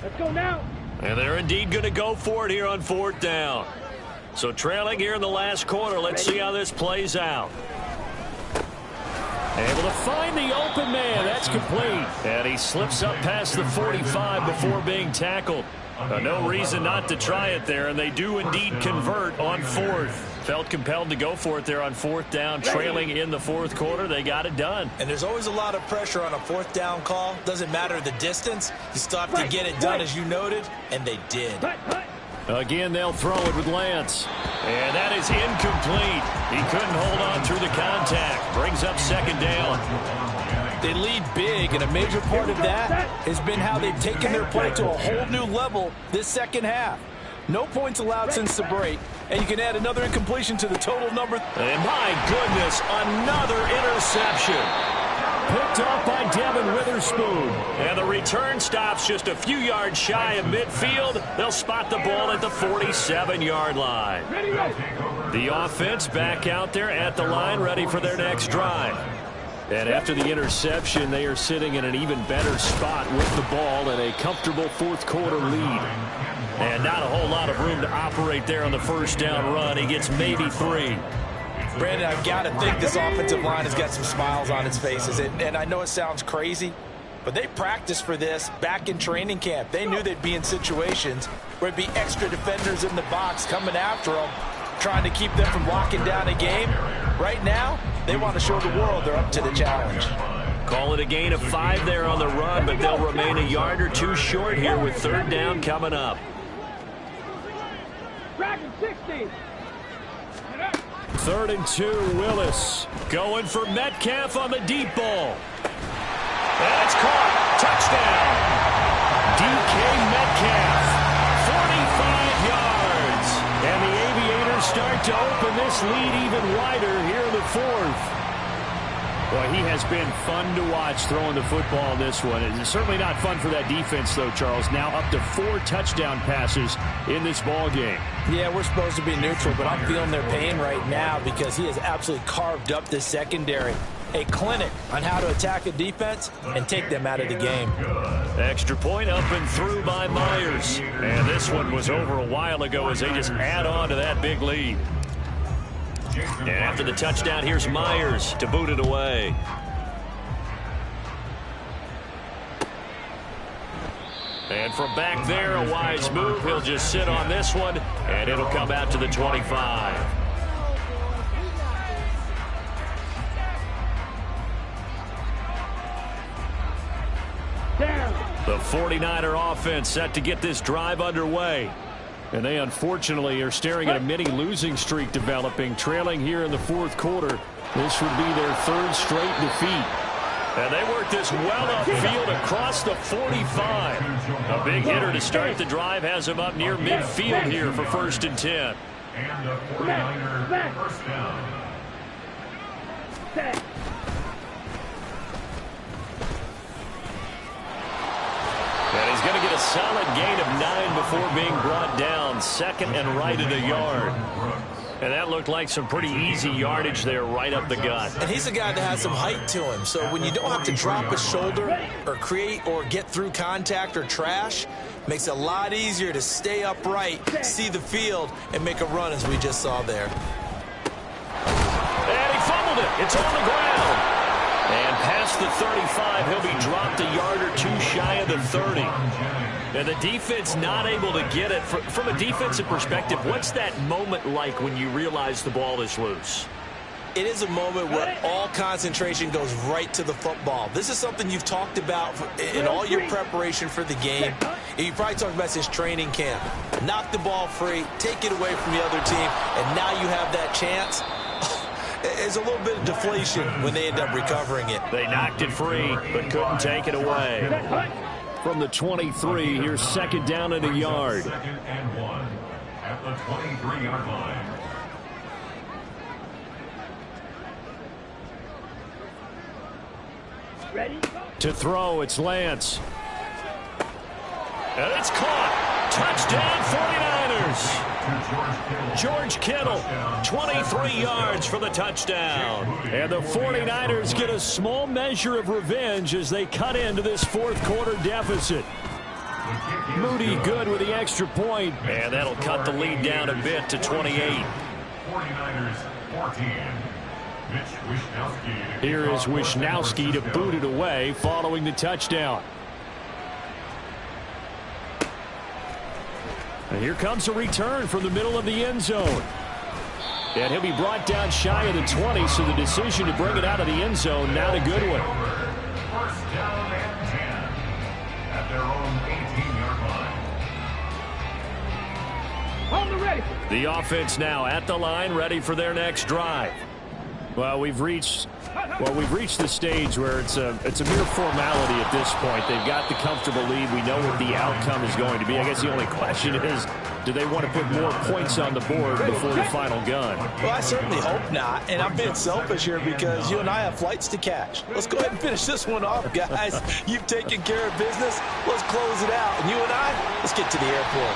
Let's go now. And they're indeed going to go for it here on 4th down. So trailing here in the last quarter. Let's see how this plays out. Able to find the open man. That's complete. And he slips up past the 45 before being tackled. No reason not to try it there, and they do indeed convert on 4th. Felt compelled to go for it there on 4th down, trailing in the 4th quarter. They got it done. And there's always a lot of pressure on a 4th down call. Doesn't matter the distance. You still have to get it done, as you noted, and they did. Again, they'll throw it with Lance. And that is incomplete. He couldn't hold on through the contact. Brings up 2nd down. They lead big, and a major part of that has been how they've taken their play to a whole new level this second half. No points allowed since the break, and you can add another incompletion to the total number. And my goodness, another interception. Picked off by Devin Witherspoon. And the return stops just a few yards shy of midfield. They'll spot the ball at the 47-yard line. The offense back out there at the line, ready for their next drive. And after the interception, they are sitting in an even better spot with the ball and a comfortable 4th quarter lead. And not a whole lot of room to operate there on the 1st down run. He gets maybe 3. Brandon, I've got to think this offensive line has got some smiles on its faces. And I know it sounds crazy, but they practiced for this back in training camp. They knew they'd be in situations where it'd be extra defenders in the box coming after them, trying to keep them from locking down a game. Right now, they want to show the world they're up to the challenge. Call it a gain of 5 there on the run, but they'll remain a yard or 2 short here with 3rd down coming up. Dragon 60. 3rd and 2, Willis. Going for Metcalf on the deep ball. And it's caught. Touchdown. DK Metcalf. 45 yards. And the Aviators start to open this lead even wider here in the 4th. Well, he has been fun to watch throwing the football in this one. It's certainly not fun for that defense, though, Charles. Now up to 4 touchdown passes in this ball game. Yeah, we're supposed to be neutral, but I'm feeling their pain right now because he has absolutely carved up this secondary. A clinic on how to attack a defense and take them out of the game. Extra point up and through by Myers. And this one was over a while ago as they just add on to that big lead. And after the touchdown, here's Myers to boot it away. And from back there, a wise move. He'll just sit on this one, and it'll come out to the 25. The 49er offense set to get this drive underway. And they unfortunately are staring at a mini losing streak developing, trailing here in the 4th quarter. This would be their 3rd straight defeat. And they work this well upfield across the 45. A big hitter to start the drive has him up near midfield here for 1st and 10. And the 49ers first down. And He's going to get a solid gain of 9 before being brought down. Second and right at a yard. And that looked like some pretty easy yardage there right up the gut. And he's a guy that has some height to him. So when you don't have to drop his shoulder or create or get through contact or trash, makes it a lot easier to stay upright, see the field, and make a run as we just saw there. And he fumbled it. It's on the ground. And past the 35, he'll be dropped a yard or two shy of the 30. And the defense not able to get it. From a defensive perspective, what's that moment like when you realize the ball is loose? It is a moment where all concentration goes right to the football. This is something you've talked about in all your preparation for the game. And you probably talked about since training camp. Knock the ball free, take it away from the other team, and now you have that chance. There's a little bit of deflation when they end up recovering it. They knocked it free, but couldn't take it away. From the 23, here's second down and a yard. Second and 1 at the 23-yard line. Ready? To throw, it's Lance. And it's caught. Touchdown, 49ers. George Kittle, 23 yards for the touchdown. And the 49ers get a small measure of revenge as they cut into this fourth quarter deficit. Moody good with the extra point, and that'll cut the lead down a bit to 28. 49ers 14. Here is Wishnowski to boot it away following the touchdown. And here comes a return from the middle of the end zone. And he'll be brought down shy of the 20, so the decision to bring it out of the end zone, not a good one. First down and 10 at their own 18-yard line. On the ready. The offense now at the line, ready for their next drive. Well, we've reached the stage where it's a mere formality at this point. They've got the comfortable lead. We know what the outcome is going to be. I guess the only question is, do they want to put more points on the board before the final gun? Well, I certainly hope not. And I'm being selfish here because you and I have flights to catch. Let's go ahead and finish this one off, guys. You've taken care of business. Let's close it out. And you and I, let's get to the airport.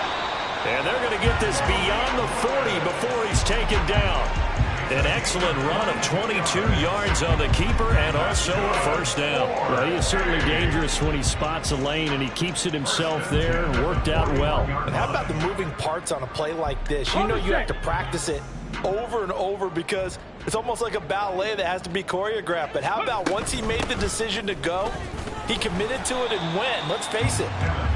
And they're going to get this beyond the 40 before he's taken down. An excellent run of 22 yards on the keeper and also a first down. Well, he is certainly dangerous when he spots a lane, and he keeps it himself there. Worked out well. And how about the moving parts on a play like this? You know you have to practice it over and over because it's almost like a ballet that has to be choreographed. But how about once he made the decision to go, he committed to it and went. Let's face it,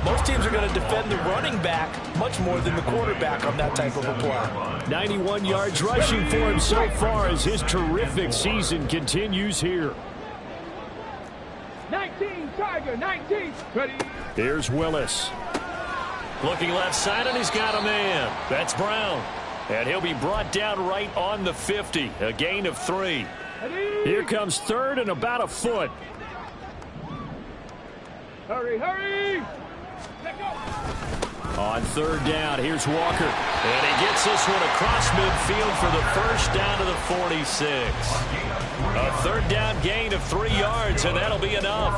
most teams are going to defend the running back much more than the quarterback on that type of a play. 91 yards rushing for him so far as his terrific season continues here. 19, Tiger, 19. Ready. Here's Willis. Looking left side, and he's got a man. That's Brown. And he'll be brought down right on the 50. A gain of 3. Ready. Here comes third and about a foot. Hurry, hurry. Let go. On third down, here's Walker. And he gets this one across midfield for the first down to the 46. A third down gain of 3 yards, and that'll be enough.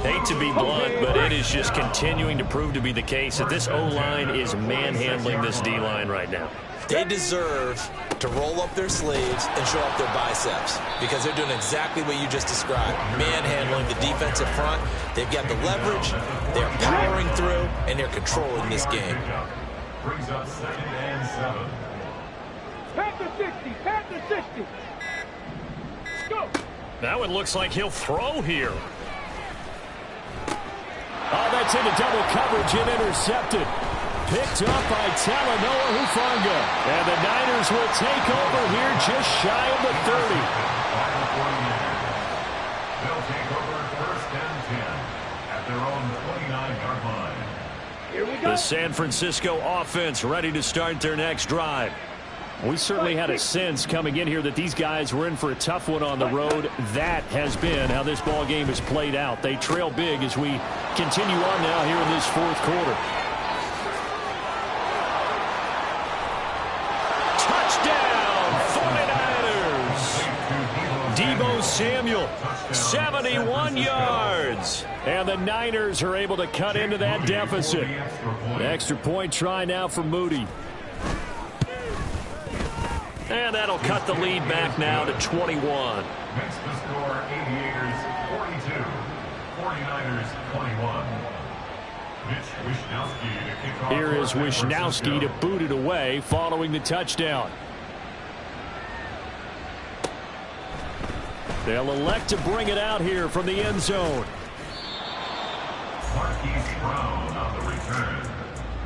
Hate to be blunt, but it is just continuing to prove to be the case that this O-line is manhandling this D-line right now. They deserve to roll up their sleeves and show up their biceps because they're doing exactly what you just described. Manhandling the defensive front. They've got the leverage, they're powering through, and they're controlling this game. Brings up second and 7. Panther 60, Panther 60. Go. Now it looks like he'll throw here. Oh, that's into double coverage and intercepted. Picked up by Talanoa Hufanga. And the Niners will take over here just shy of the 30. They'll take over first and 10 at their own 29-yard line. Here we go. The San Francisco offense ready to start their next drive. We certainly had a sense coming in here that these guys were in for a tough one on the road. That has been how this ball game has played out. They trail big as we continue on now here in this fourth quarter. Touchdown, 49ers! Deebo Samuel 71 yards. And the Niners are able to cut into that deficit. An extra point try now for Moody. And that'll cut the lead back now to 21. Makes the score Aviators 42, 49ers 21. Here is Wisnowski to boot it away following the touchdown. They'll elect to bring it out here from the end zone. Marquise Brown on the return.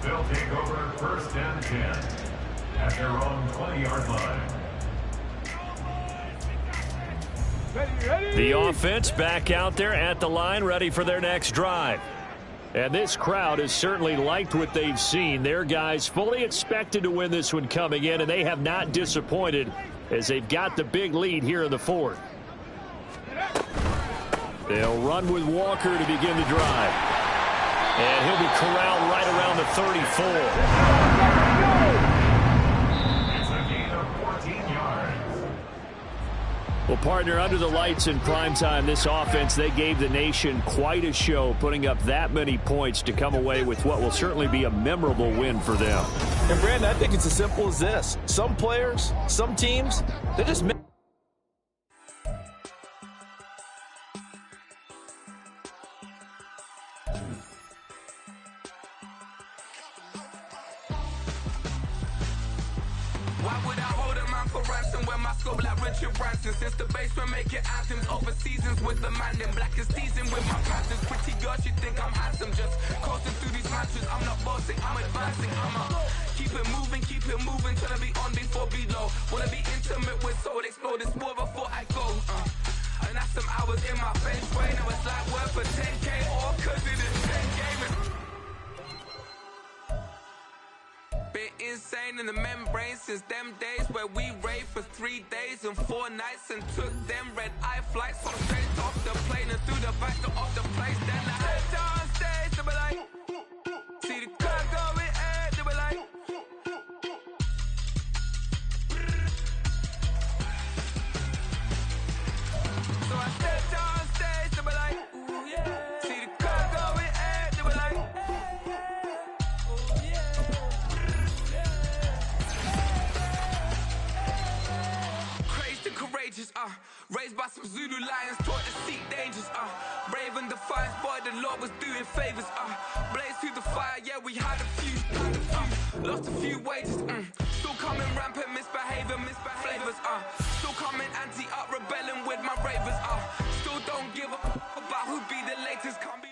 They'll take over first and 10 at their own 20-yard line. The offense back out there at the line, ready for their next drive. And this crowd has certainly liked what they've seen. Their guys fully expected to win this one coming in, and they have not disappointed as they've got the big lead here in the fourth. They'll run with Walker to begin the drive. And he'll be corralled right around the 34. Well, partner, under the lights in primetime, this offense, they gave the nation quite a show, putting up that many points to come away with what will certainly be a memorable win for them. And, Brandon, I think it's as simple as this. Some players, some teams, they just make since the basement making anthems over seasons with the man in black is teasing with my passions. Pretty girl, she think I'm handsome. Just coasting through these matches. I'm not bossing, I'm advancing. I'ma keep it moving till I be on before below. Wanna be intimate with soul, explore this war before I go. And that's some hours in my bench way. Now it's like work for 10K or cause it is 10 gaming. Been insane in the membrane since them days where we raved for 3 days and 4 nights and took them red-eye flights so straight off the plane and through the back door of the place. Then I head down stage to be like, see the crowd going air to be like, so I step down stage to be like, ooh yeah, see the crowd going air to be like, courageous, raised by some Zulu lions, taught to seek dangers, brave and defiant, boy, the Lord was doing favors, blaze through the fire, yeah, we had a few, lost a few wages, still coming rampant, misbehavior, flavors, still coming anti-up, rebelling with my ravers, still don't give a about who'd be the latest, can't be.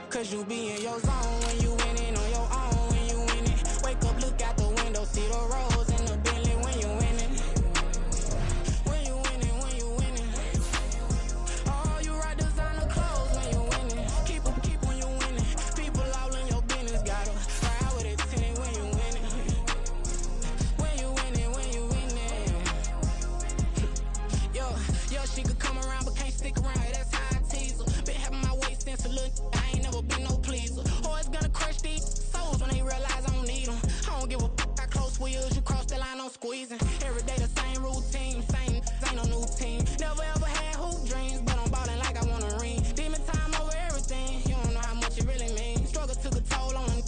Cause you be in your zone when you winning on your own when you winning. Wake up, look out the window, see the rose in the Bentley when you winning. When you winning, when you winning. Oh, you ride designer clothes when you winning. Keep when you winning. People all in your business, gotta ride with it tinted when you winning. When you winning, when you winning. Yo, she could come around but can't stick around. That's how I tease her. Been having my waist since a little. Be no pleaser. Always gonna crush these souls when they realize I don't need them. I don't give a f*** how close wheels you cross the line, I'm squeezing. Every day the same routine, same ain't no new team. Never ever had hoop dreams, but I'm ballin' like I want a ring. Demon time over everything, you don't know how much it really means. Struggle took a toll on them,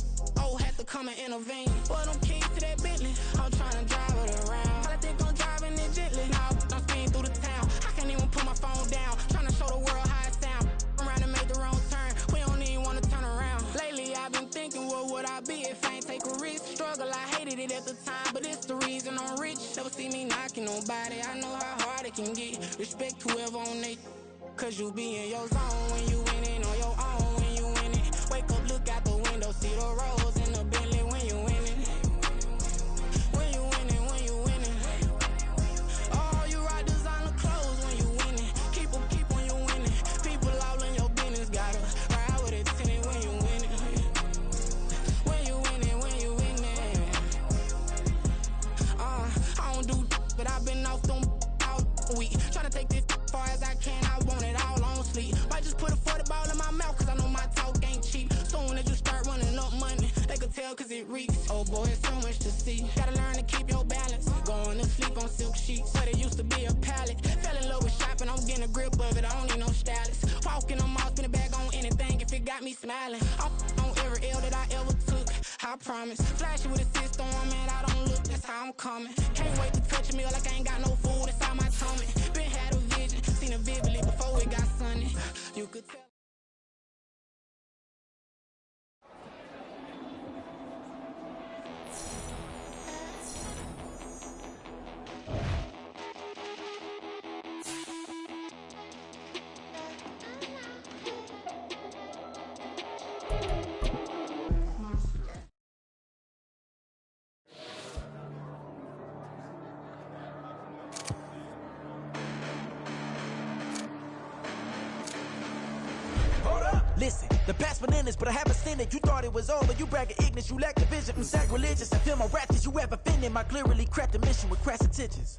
had to come and intervene. Boy, them keys to that Bentley, I'm trying to drive it around. I think I'm driving it gently, now I'm speeding through the town. I can't even put my phone down, trying to show the world how it sound. Around and make the wrong turn, we don't even wanna turn around. Lately I've been thinking, what would I be if I ain't take a risk? Struggle, I hated it at the time, but it's the reason I'm rich. Never see me knocking nobody, I know how hard it can get. Respect whoever on they, cause you be in your zone when you winning on your own when you winning. Wake up, look out the window, see the rose in the Bentley when you winning. When you winning, when you winning. Oh, you ride designer clothes when you winning. Keep when you winning. People all in your business, gotta ride with it tinted when you winning. gon' all week. Tryna take this far as I can, I want it all on sleep. Might just put a 40 ball in my mouth, cause I know my talk ain't cheap. Soon as you start running up money, they can tell cause it reeks. Oh boy, it's so much to see. Gotta learn to keep your balance. Going to sleep on silk sheets, but it used to be a pallet. Fell in love with shopping, I'm getting a grip of it, I don't need no stylist. Walking on mouth, spin a bag on anything if it got me smiling. I'm on every L that I ever took, I promise. Flashy with a system, man, I don't look, that's how I'm coming. Can't wait to touch a meal like I ain't got no food inside my tummy. Been had a vision, seen it vividly before it got sunny. You could tell. Listen, the past bananas, but I haven't seen it. You thought it was over, you bragging ignorance, you lack the vision. I'm sacrilegious, I feel my wrath as you have offended. My clearly crafted mission with crass intentions.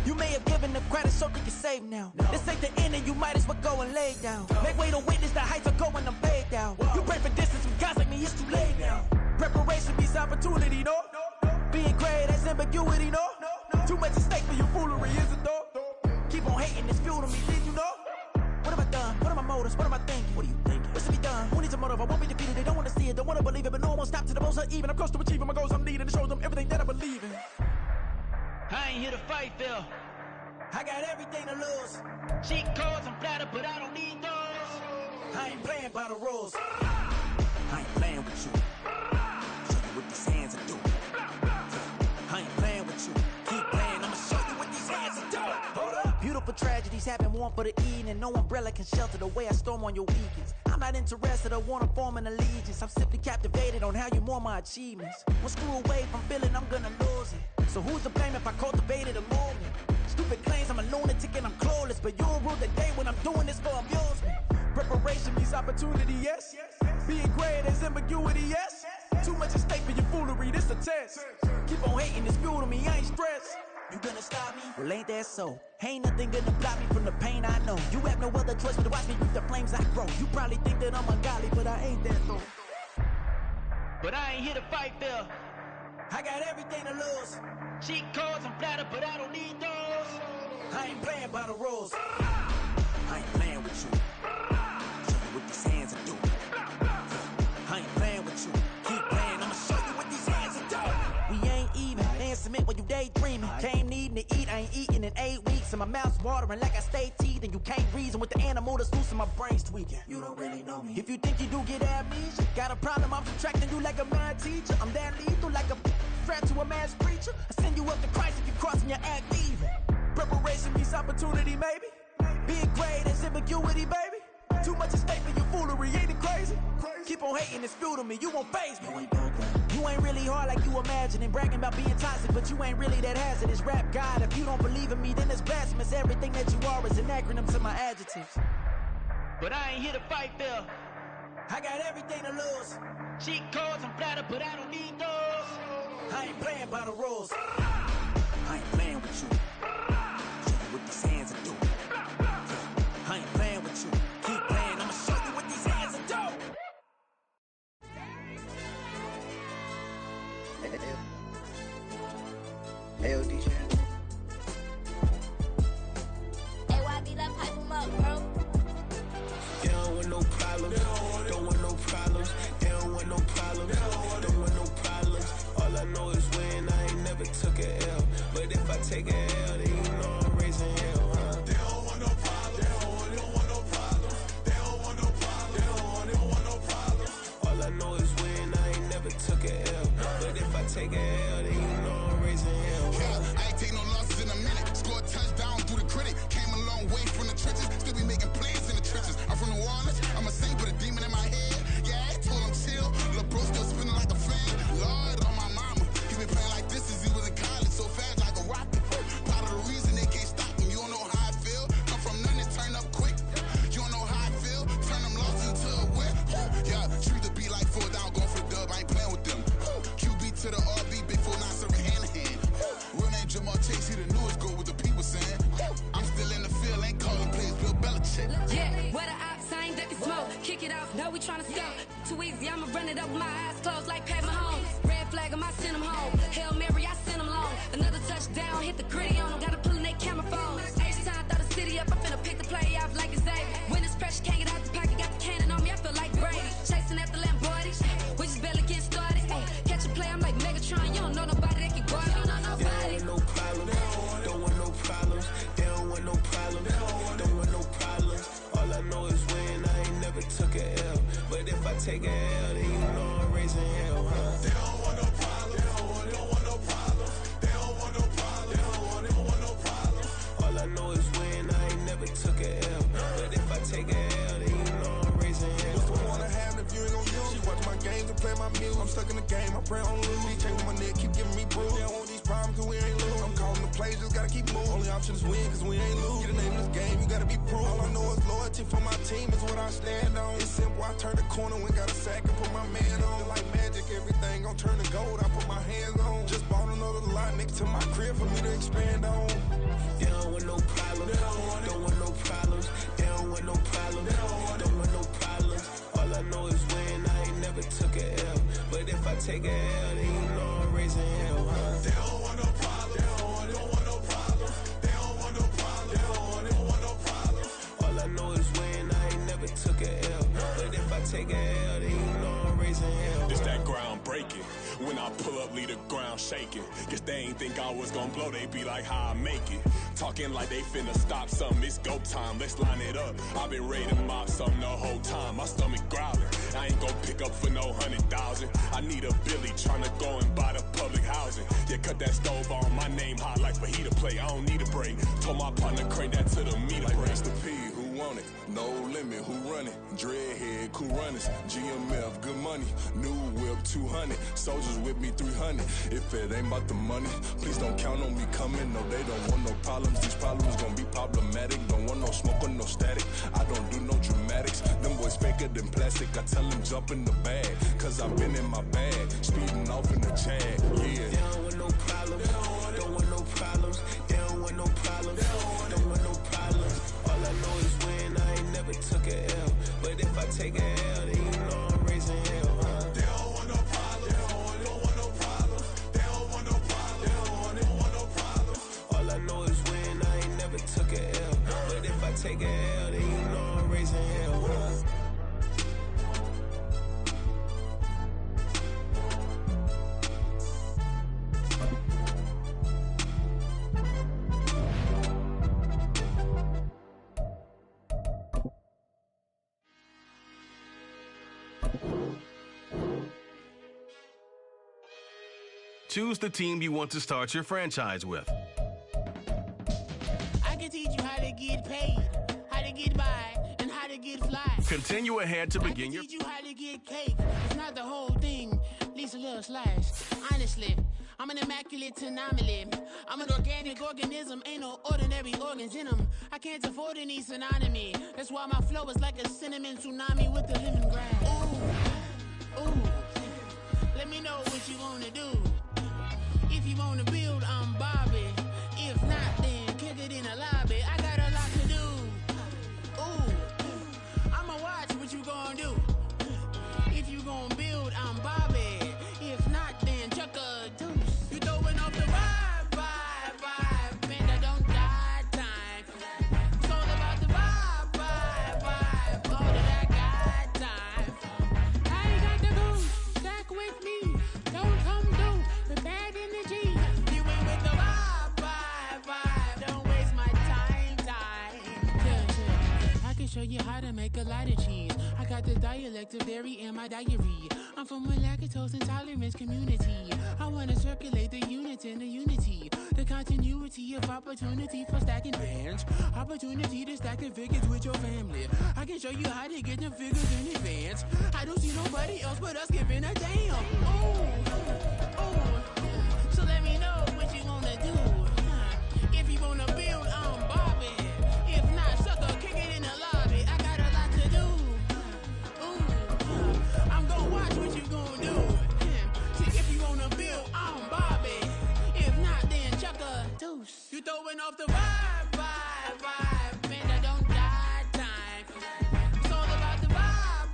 You may have given the credit so you can save now. This ain't the end and you might as well go and lay down. Make way to witness the heights are going, I'm paid down. You pray for distance with guys like me, it's too late now. Preparation beats opportunity, no? Being great, that's ambiguity, no? Too much at stake for your foolery, is it though? Keep on hating, it's fuel to me, did you know? What have I done? What are my motives? What am I thinking? What are you thinking? What's to be done? Who needs a motive? I won't be defeated. They don't want to see it, don't want to believe it, but no one won't stop to the most even. I'm close to achieving my goals. I'm needing to show them everything that I believe in. I ain't here to fight, Phil. I got everything to lose. Cheat codes, I'm flattered, but I don't need those. I ain't playing by the rules. I ain't playing with you. Show you what these hands are doing. I ain't playing with you. Keep playing, I'ma show you what these hands are doing. Hold up. Beautiful tragedies happen, one for the eating, and no umbrella can shelter the way I storm on your weekends. I'm not interested, I wanna form an allegiance. I'm simply captivated on how you mourn my achievements. One screw away from feeling I'm gonna lose it. So who's to blame if I cultivated a movement? Stupid claims I'm a lunatic and I'm clueless, but you'll rule the day when I'm doing this for amusement. Preparation means opportunity, yes. Being great is ambiguity, yes. Too much at stake for your foolery, this a test. Keep on hating, it's fuel to me, I ain't stressed. You gonna stop me? Well, ain't that so? Ain't nothing gonna block me from the pain I know. You have no other choice but to watch me reap the flames I grow. You probably think that I'm ungodly, but I ain't that though. But I ain't here to fight, Phil. I got everything to lose. Cheat codes, I'm flattered, but I don't need those. I ain't playing by the rules. I ain't playing with you. Show you what these hands are doing. I ain't playing with you. Keep playing, I'ma show you what these hands are doing. We ain't even. They ain't submit when you daydreaming. Came needing to eat, I ain't eating in 8 weeks. And my mouth's watering like I stay teething. You can't reason with the animal that's loose and my brain's tweaking. You don't really know me. If you think you do get amnesia, got a problem, I'm subtracting you like a mad teacher. I'm that lethal like a threat to a mass preacher. I send you up to Christ if you crossing your act evil. Preparation means opportunity, maybe. Being great is ambiguity, baby. Too much at stake for your foolery, ain't it crazy? Keep on hating, it's fuel to me, you won't faze me. You ain't really hard like you imagine and bragging about being toxic, but you ain't really that hazardous. Rap God, if you don't believe in me, then it's blasphemous. Everything that you are is an acronym to my adjectives. But I ain't here to fight, Phil. I got everything to lose. Cheat codes, I'm flattered, but I don't need those. I ain't playing by the rules. I ain't playing with you. Show you what these hands are doing. I ain't playing with you. Keep playing, I'ma show you what these hands are doing. Hey, DJ. AYB, that pipe him up, bro. They don't want no problems. Don't want no problems. They don't want no problems. Don't want no problems. All I know is when I ain't never took a L. But if I take a L, then you know I'm raising hell, huh? They don't want no problems. They don't want no problems. They don't want no problems. They don't want no problems. All I know is when I ain't never took a L. But if I take a L, then you know I'm raising hell, huh? Yeah, I ain't take no losses in a minute. Scored a touchdown through the critic. Came a long way from the trenches. Still be making plays in the trenches. I'm from New Orleans. I'm a saint with a demon in my head. Yeah, I told him chill. Lil' bro still spinning like a fan. Lord on my mama. He been playing like this since he was in college. So fast like a rocket. Part of the reason they can't stop him. You don't know how I feel. Come from nothing and turn up quick. You don't know how I feel. Turn them losses into a whip. Yeah, treat the beat like 4 down. Going for the dub. I ain't playing with them. QB to the RB. Big 4-9 serving hand to hand. Real name Jamal Chase. He the newest goal with the people. we tryna sell. Too easy, I'ma run it up with my eyes closed like Pat Mahomes. Red flag, I send them home. Hail Mary, I send them long. Another touchdown, hit the gritty on them. Gotta pull in their camera phone. H-time, throw the city up. I'm finna pick the play off like it's Xavier. When it's pressure, can't get out the pocket. Got the cannon on me, I feel like Brady. Chasing at the Lamborghini. We just barely getting started. Ay, catch a play, I'm like Megatron. You don't know nobody that can guard it. You don't know nobody. They don't want no problems. Don't want no problems. They don't want no problems. Don't want no problems. All I know is win. I ain't never took a L. But if I take a L, then you know I'm raising hell, huh? They don't want no problems. They don't want no problems. They don't want no problems. They don't want no problems. All I know is win. I ain't never took a L. But if I take a L, then you know I'm raising hell. What's the point of having if you ain't gon' use? She watch my games and play my music. I'm stuck in the game. I pray on lose. He chain with my neck, keep giving me bruise. They don't want these problems 'cause we ain't lose. I'm calling the plays, just gotta keep moving. Only option is win 'cause we ain't lose. Get a name in this game, you gotta be proof. All I know is loyalty for my team is what I stand on. It's simple, I turn the corner when got a sack and put my man on. Like magic, everything gon' turn to gold. I put my hands on. Just bought another lot next to my crib for me to expand on. They don't want no problems. Don't want no problems. They don't want no problems. Don't want no problems. All I know is win. I ain't never took a L. But if I take a L, then you know I'm raising hell, huh? They don't want no problems. They don't want no problems. They don't want no problems. They don't want no problems. All I know is win. I ain't never took a L. But if I take a L, then you know I'm raising hell. It's that ground breaking. When I pull up, leave the ground shaking. Guess they ain't think I was gonna blow, they be like, how I make it. Talking like they finna stop something, it's go time, let's line it up. I've been ready to mop something the whole time, my stomach growling. I ain't gon' pick up for no 100,000. I need a Billy tryna go and buy the public housing. Yeah, cut that stove on, my name hot like fajita plate. I don't need a break. Told my partner crank that to the meter break. Mr. P, who want it? No limit, who run it? Dreadhead, cool runners. GMF, good money. New whip, 200. Soldiers with me, 300. If it ain't about the money, please don't count on me coming. No, they don't want no problems. These problems gon' be problematic. Don't want no smoke or no static. I don't do no dramatics. Them boys faker than plastic. I tell them jump in the bag, 'cause I've been in my bag. Speeding off in the Jag, yeah. They don't want no problems. Don't want no problems. They don't want no problems. Don't want no problems. All I know is win. I ain't never took a L. But if I take a L, then you know I'm raising hell, huh? They don't want no problems. They don't want no problems. They don't want no problems. They don't want no problems. All I know is win. I ain't never took a L. But if I take a L, then you know I'm raising hell, huh? Choose the team you want to start your franchise with. I can teach you how to get paid, how to get by, and how to get fly. Continue ahead to begin your... I can teach you how to get cake. It's not the whole thing, at least a little slice. Honestly, I'm an immaculate anomaly. I'm an organic organism, ain't no ordinary organs in them. I can't afford any synonymy. That's why my flow is like a cinnamon tsunami with the lemongrass. Ooh, ooh. Let me know what you wanna do. If you wanna build, I'm Bobby. If not, then kick it in the lobby. I got a lot to do. Ooh, I'ma watch what you gonna do. If you gonna build, I'm Bobby. If not, then chuck a deuce. You throwing off the vibe, man, I don't die time. It's all about the vibe, all that I got time. I ain't got the goose, stack with me. Don't come through with bad energy. You ain't with the vibe, don't waste my time. Yeah. I can show you how to make a lot of cheese. I got the dialect of dairy in my diary. I'm from a lactose intolerance community. I wanna circulate the units and the unity. The continuity of opportunity for stacking bands. Opportunity to stack the figures with your family. I can show you how to get the figures in advance. I don't see nobody else but us giving a damn. Ooh. So let me know what you wanna do. If you wanna build, I'm Bobby. If not, sucker, kick it in the lobby. I got a lot to do. Ooh, I'm gonna watch what you gonna do. See, if you wanna build, I'm Bobby. If not, then chuck a deuce. You throwing off the vibe, man, I don't die time. It's all about the vibe,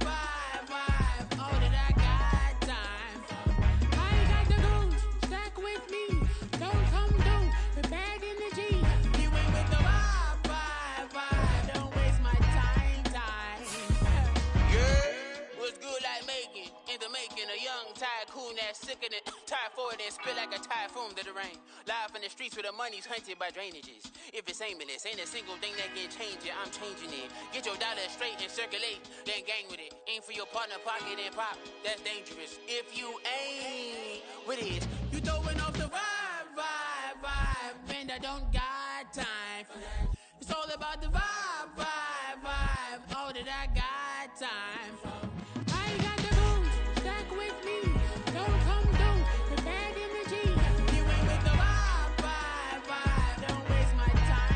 spit like a typhoon to the rain. Live in the streets where the money's hunted by drainages. If it's aimless, ain't a single thing that can change it. I'm changing it. Get your dollar straight and circulate, then gang with it. Aim for your partner, pocket and pop. That's dangerous. If you ain't with it, you throwing off the vibe, and I don't got time for that. It's all about the vibe. All that I got time for. I got the booze, stack with me. Don't come through the bad energy. You ain't with the vibe. Don't waste my time.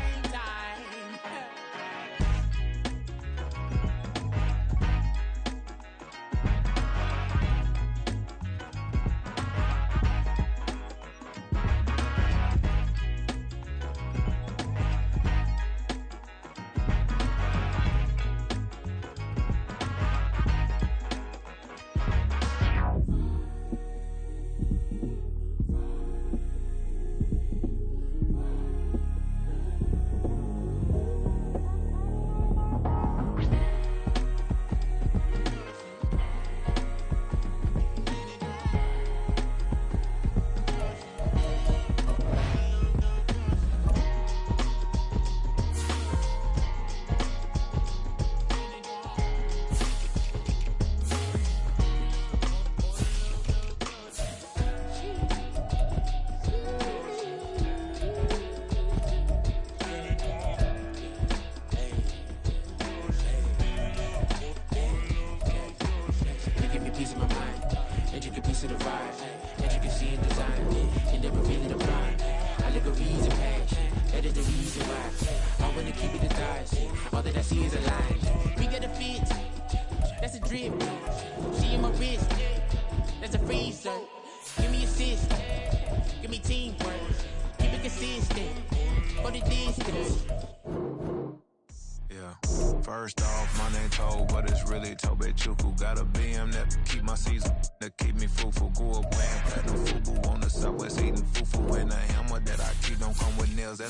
First off, my name Toad, but it's really Tobe Chuku. Got a BM that keep my season, that keep me fufu. Grew up wearing platinum fubu on the southwest, eating fufu. And a hammer that I keep don't come with nails.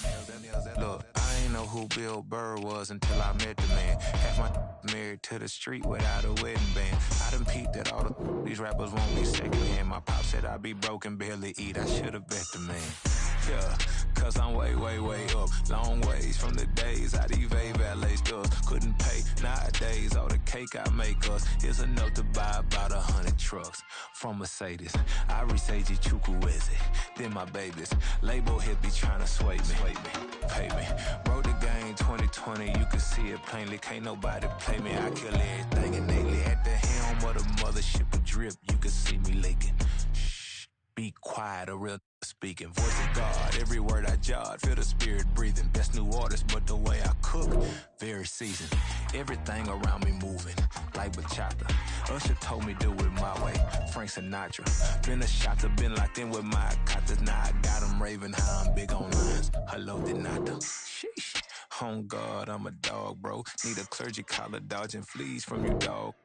Look, I ain't know who Bill Burr was until I met the man. Half my married to the street without a wedding band. I done peeped that all these rappers won't be second hand. My pop said I'd be broken, barely eat. I should've bet the man. Yeah, cause I'm way, way, way up. Long ways from the days I evade valet stores. Couldn't pay nowadays. All the cake I make us is enough to buy about 100 trucks from Mercedes. I resage Chukwueze, then my babies. Label hit be trying to sway me, pay me. Wrote the game 2020, you can see it plainly. Can't nobody play me. I kill everything innately. At the helm of the mothership with drip, you can see me leaking. Shh, be quiet, a real speaking. Voice of God, every word I jot. Feel the spirit breathing. Best new artist, but the way I cook, very seasoned. Everything around me moving, like bachata. Usher told me do it my way. Frank Sinatra. Been a shotter, been locked in with my katas. Now I got them raving how I'm big on lines. Hello, Denata. Sheesh. On God, I'm a dog, bro. Need a clergy collar, dodging fleas from you, dog.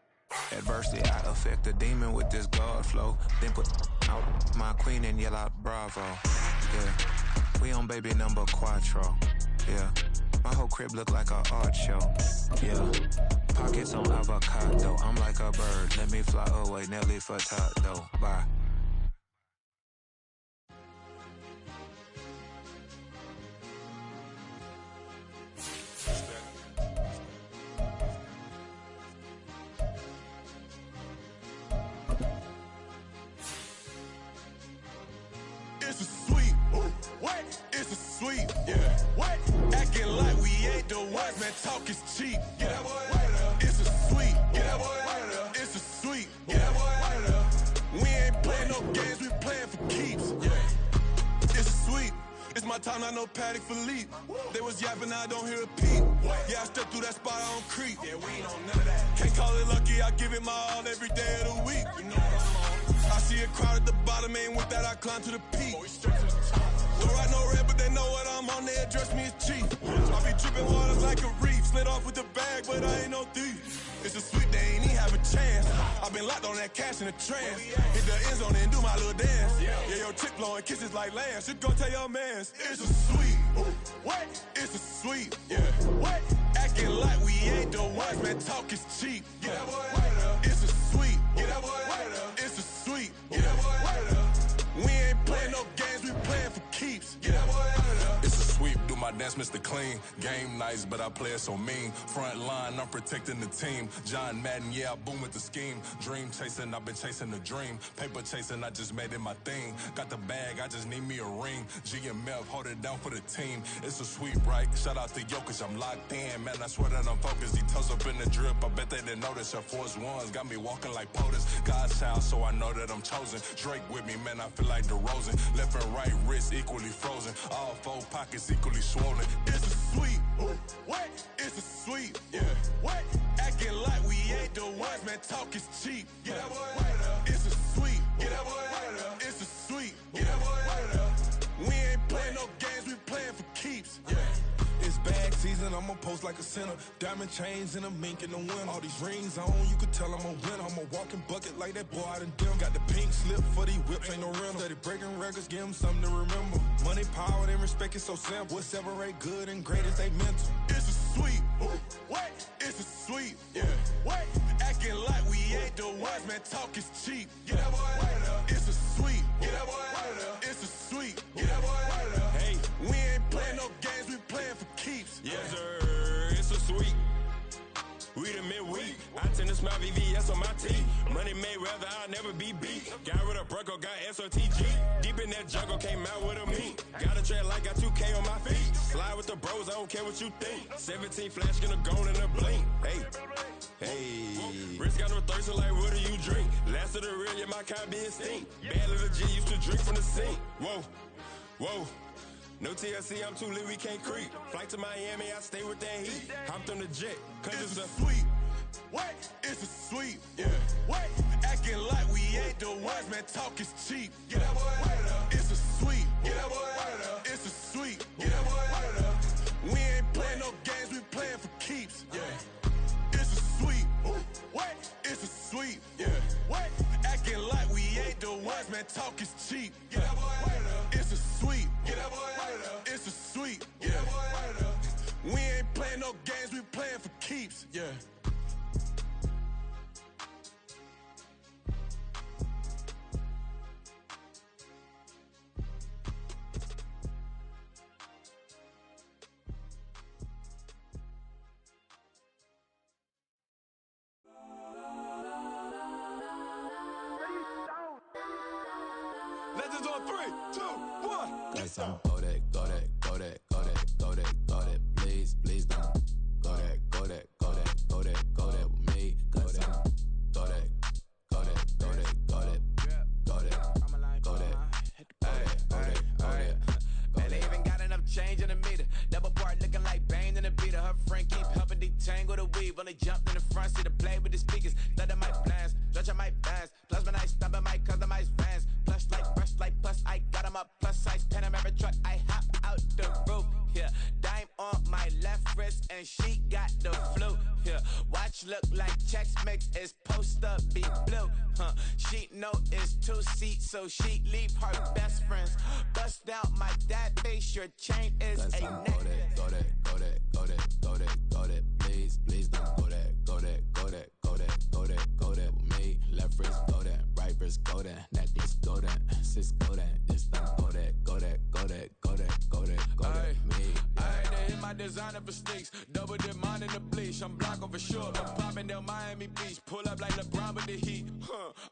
Adversity, I affect a demon with this God flow. Then put out my queen and yell out bravo. Yeah, we on baby number quattro. Yeah, my whole crib look like an art show. Yeah, pockets on avocado. I'm like a bird, let me fly away. Nelly Furtado, bye. It's a sweet, what? It's a sweet, yeah. What? Acting like we ain't the ones, man. Talk is cheap. Get that boy out of there. It's a sweet, get that boy out of there. It's a sweet, get that boy out of there. We ain't playing no games, we playing for keeps. Yeah. It's a sweet. It's my time, not no Paddock Philippe. They was yapping, I don't hear a peep. Yeah, I step through that spot, I don't creep. Yeah, we ain't on none of that. Can't call it lucky, I give it my all every day of the week. You know what I'm on. I see a crowd at the bottom, ain't with that, I climb to the peak. Don't write no red, but they know what I'm on, they address me as chief. I be tripping waters like a reef, slid off with the bag, but I ain't no thief. It's a sweet, they ain't even have a chance. I been locked on that cash in a trance. Hit the end zone and do my little dance. Yeah, your chick blowing kisses like Lance. You gon' tell your mans. It's a sweet. What? It's a sweet. Yeah. What? Acting like we ain't the ones, man. Talk is cheap. Get that boy out of there. It's a sweet. Get that boy out of there. It's a sweet. Get that boy out of there. We ain't playing dance Mr. Clean. Game nice, but I play it so mean. Front line, I'm protecting the team. John Madden, yeah, I boom with the scheme. Dream chasing, I've been chasing the dream. Paper chasing, I just made it my thing. Got the bag, I just need me a ring. GMF, hold it down for the team. It's a sweep, right? Shout out to Jokic, I'm locked in. Man, I swear that I'm focused. He toes up in the drip, I bet they didn't notice. Air Force Ones got me walking like POTUS. God's child, so I know that I'm chosen. Drake with me, man, I feel like DeRozan. Left and right wrist equally frozen. All four pockets equally swollen. It's a sweep. What? It's a sweep. Yeah. What? Acting like we ain't the ones, man. Talk is cheap. Get that boy out of there. It's a sweep. Get that boy out of there. It's a sweep. Get that boy out of there. We ain't playing no games, we playing for keeps. Yeah. It's bag season, I'ma post like a sinner. Diamond chains and a mink in the wind. All these rings on, you could tell I'm a winner. I'm a walking bucket like that boy out in dim. Got the pink slip for these whips, ain't no rental. Steady breaking records, give them something to remember. Money, power, and respect is so simple. What separate good and great is they mental. It's a sweep. What? It's a sweep. Yeah. What? Acting like we ain't the ones, man. Talk is cheap. Get that boy out of there. It's a sweep. Get that boy out of there. It's a sweep. Get that boy out of there. Hey, we ain't playing no games, we playing for keeps. Yes, sir. It's a sweep. We the midweek. I tend to smile VVS on my teeth. Money made rather I'll never be beat. Got rid of Bronco, got SOTG. Deep in that jungle, came out with a meat. Got a trail like got 2K on my feet. Slide with the bros, I don't care what you think. 17 flash gonna go in a blink. Hey. Wrist got no thirst, like what do you drink? Last of the real, yeah, my kind be extinct. Bad little G used to drink from the sink. Whoa. No TLC, I'm too lit, we can't creep. Flight to Miami, I stay with that heat. Hopped on the jet, cause it's a sweep. What? It's a sweep. Yeah. What? Acting like we ain't the ones, man. Talk is cheap. Get that boy out of there. It's a sweep. Get that boy out of there. It's a sweep. Get that boy out of there. We ain't playing no games, we playing for keeps. Yeah. It's a sweep. What? It's a sweep. Yeah. What? Acting like we ain't the ones, man. Talk is cheap. Get that boy out of there. It's a sweep. Get that boy out of there. It's a sweep. Get that boy out of there. We ain't playing no games, we playing for keeps. Yeah. Legends on 3, 2, 1. Got some go that, please don't. Go that with me. Got some go that. Man, they even got enough change in the meter. Double part looking like Bane in the beater. Her friend keep helping detangle the weave. Only jumped in the front seat to play with the speakers. Study my plans, stretch on my bands. Plus when I stumble my customized vans. Plush like brush like plus I got 'em up. Plus size Panamera truck. I hop out the roof. Yeah, dime on my left wrist and she got the flu. Yeah, watch look like checks mix is post up be blue. She know it's 2 seats, so she leave her best friends. Bust out my dad face, your chain is a necklace. Go that, please don't. Go that with me. Left wrist go that, right wrist go that, necklace go that, sis go that, this don't go that me. I had to hit my designer for sticks, double the mine in the bleach. I'm blocking for sure. I'm popping down Miami Beach, pull up like LeBron with the heat.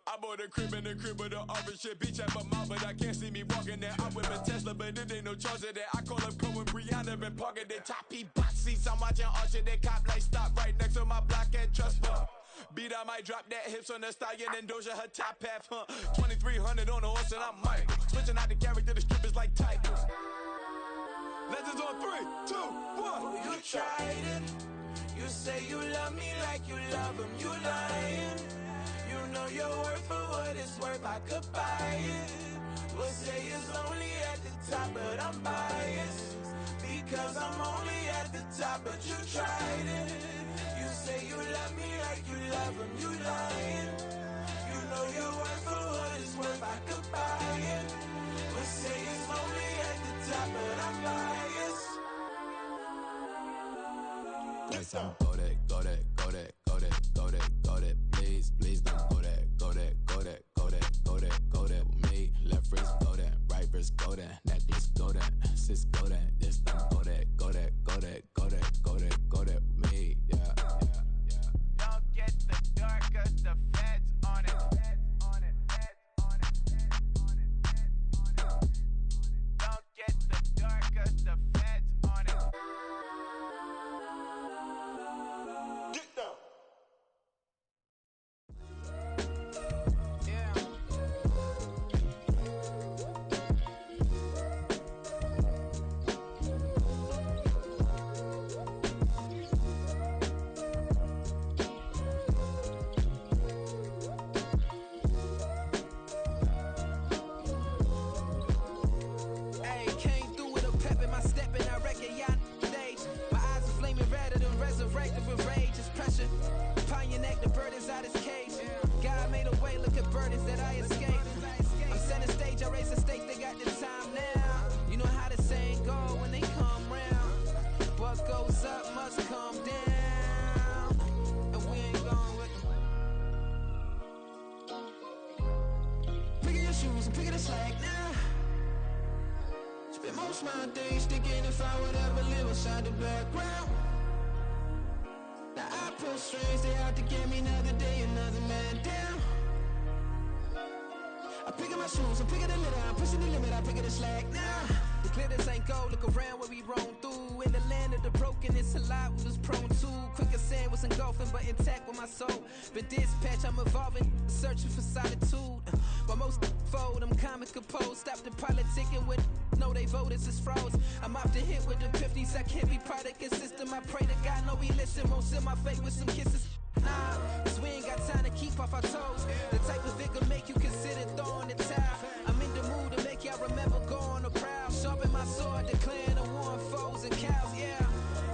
I bought a crib in the crib with the office shit. Beach at my mouth, but I can't see me walking there. I'm with a Tesla, but it ain't no charge of that. I call up Cohen, Brianna, been parking the top box seats. I'm watching Archer, they cop like stop right next to my block at Trust Fund. Beat, I might drop that hips on the stallion and Doja her top half, 2300 on the horse and I'm Mike. Switching out the character, the strippers like typos. Legends on 3, 2, 1. Oh, you tried it. You say you love me like you love him. You lying. You know your worth for what it's worth. I could buy it. We'll say it's only at the top, but I'm biased. Because I'm only at the top, but you tried it. You say you love me like you love him. You lying. You know your worth for what it's worth. I could buy it. We'll say it's only at the top, but I'm biased. Got some go that, please don't. Go that with me. Left wrist go that, right wrist go that, necklace go that, sis go that, this don't go that resurrected with rage is pressure. Upon your neck, the burden's out his cage. God made a way, look at burdens that I escaped. I'm setting stage, I raise the stakes, they got the time now. You know how the saying go when they come round. What goes up must come down. And we ain't going with them. Picking your shoes and picking the slack now. Spend most of my days thinking if I would ever live inside the background. Now I pull strings, they out to get me another day, another man down. I'm picking my shoes, I'm picking the litter, I'm pushing the limit, I'm picking the slack now. The clear this ain't gold, look around where we roam through. In the land of the broken, it's a lot we was prone to. Quicker sand was engulfing, but intact with my soul. Been dispatched, I'm evolving, searching for solitude. While most fold, I'm comic composed. Stop the politicking with no, they voters is froze. I'm off the hit with the 50s, I can't be product and system. I pray to God, no, we listen, won't send my fate with some kisses. Nah, cause we ain't got time to keep off our toes. The type of vigor make you consider throwing the towel. I'm in the mood to make y'all remember going to proud. Sharpen my sword, declaring the war on foes and cows, yeah.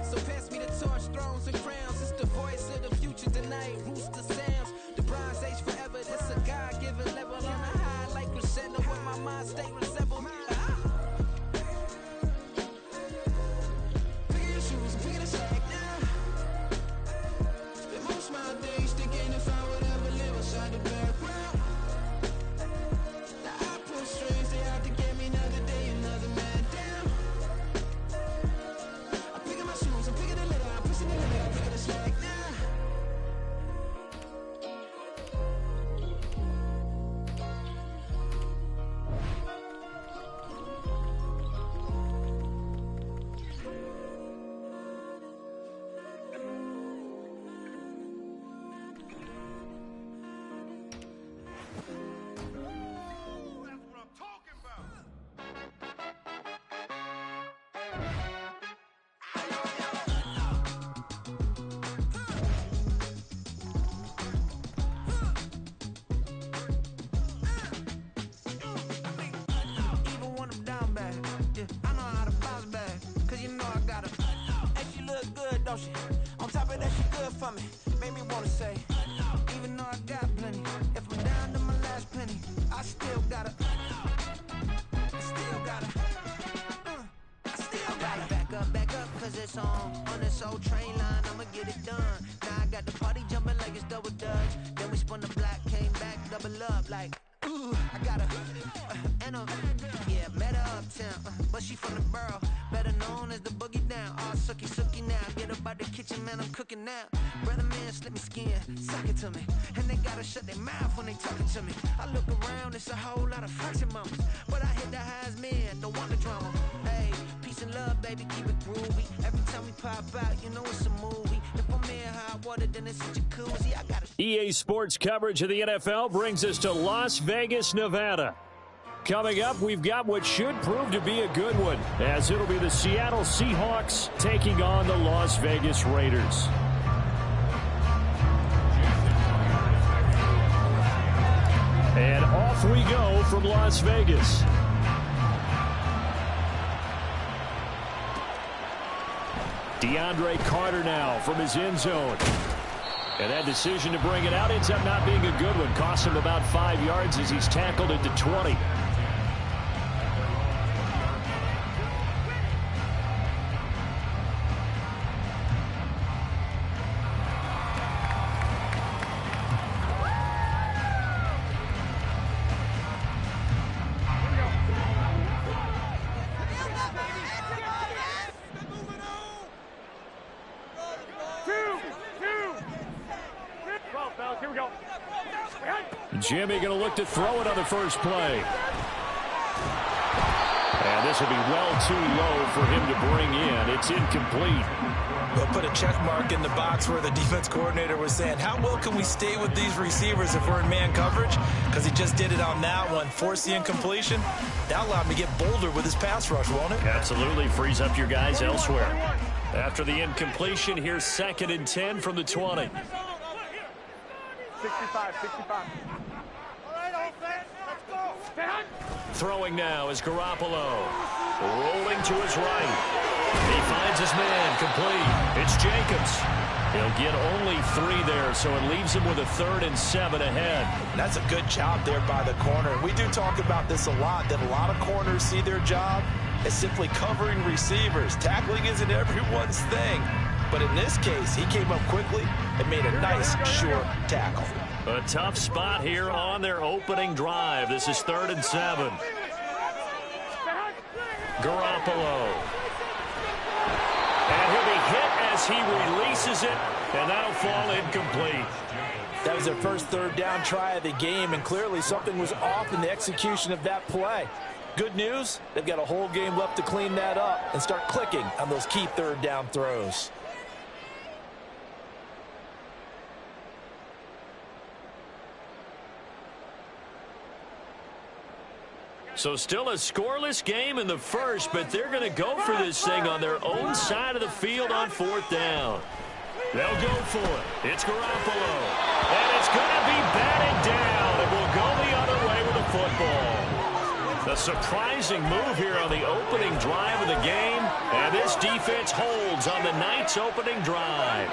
So pass me the torch, thrones and crowns. It's the voice of the future tonight, rooster sounds. The bronze age forever, this a God-given level. On a high like crescendo with my mind state resemble. Picking your shoes and picking the slack now. Spend most of my days thinking if I would ever live inside the background. Now I pull strings, they out to get me another day, another man down. I'm picking my shoes, I'm picking the litter, I'm pushing the limit, I'm picking the slack now. On top of that, she good for me. Made me wanna say, even though I got plenty, if I'm down to my last penny, I still gotta back up, cause it's on this old train line, I'ma get it done. Now I got the party jumping like it's double dutch. Then we spun the block, came back, double up like, ooh, I got her, yeah, met her uptown, but she from the borough, better known as the boogie down. All sucky now, get up out the kitchen, man, I'm cooking now. Brother man, slip me skin, suck it to me, and they gotta shut their mouth when they talking to me. I look around, it's a whole lot of fraction mamas, but I hit the highs, man, don't want the drama. Hey, peace and love, baby, keep it groovy. Every time we pop out, you know it's a movie. If I'm in hot water, then it's a jacuzzi. I gotta. EA Sports coverage of the NFL brings us to Las Vegas, Nevada. Coming up, we've got what should prove to be a good one, as it'll be the Seattle Seahawks taking on the Las Vegas Raiders. And off we go from Las Vegas. DeAndre Carter now from his end zone. And that decision to bring it out ends up not being a good one. Cost him about 5 yards as he's tackled at the 20. Jimmy going to look to throw it on the first play. And this will be well too low for him to bring in. It's incomplete. We'll put a check mark in the box where the defense coordinator was saying, how well can we stay with these receivers if we're in man coverage? Because he just did it on that one, forced the incompletion. That allowed him to get bolder with his pass rush, won't it? Absolutely. Frees up your guys elsewhere. After the incompletion, here's 2nd and 10 from the 20. 65. Throwing now is Garoppolo. Rolling to his right. He finds his man, complete. It's Jacobs. He'll get only 3 there, so it leaves him with a 3rd and 7 ahead. That's a good job there by the corner. We do talk about this a lot, that a lot of corners see their job as simply covering receivers. Tackling isn't everyone's thing. But in this case, he came up quickly and made a nice, short tackle. A tough spot here on their opening drive. This is 3rd and 7. Garoppolo. And he'll be hit as he releases it, and that'll fall incomplete. That was their first 3rd down try of the game, and clearly something was off in the execution of that play. Good news, they've got a whole game left to clean that up and start clicking on those key 3rd down throws. So still a scoreless game in the first, but they're going to go for this thing on their own side of the field on 4th down. They'll go for it. It's Garoppolo. And it's going to be batted down. It will go the other way with the football. A surprising move here on the opening drive of the game. And this defense holds on the night's opening drive.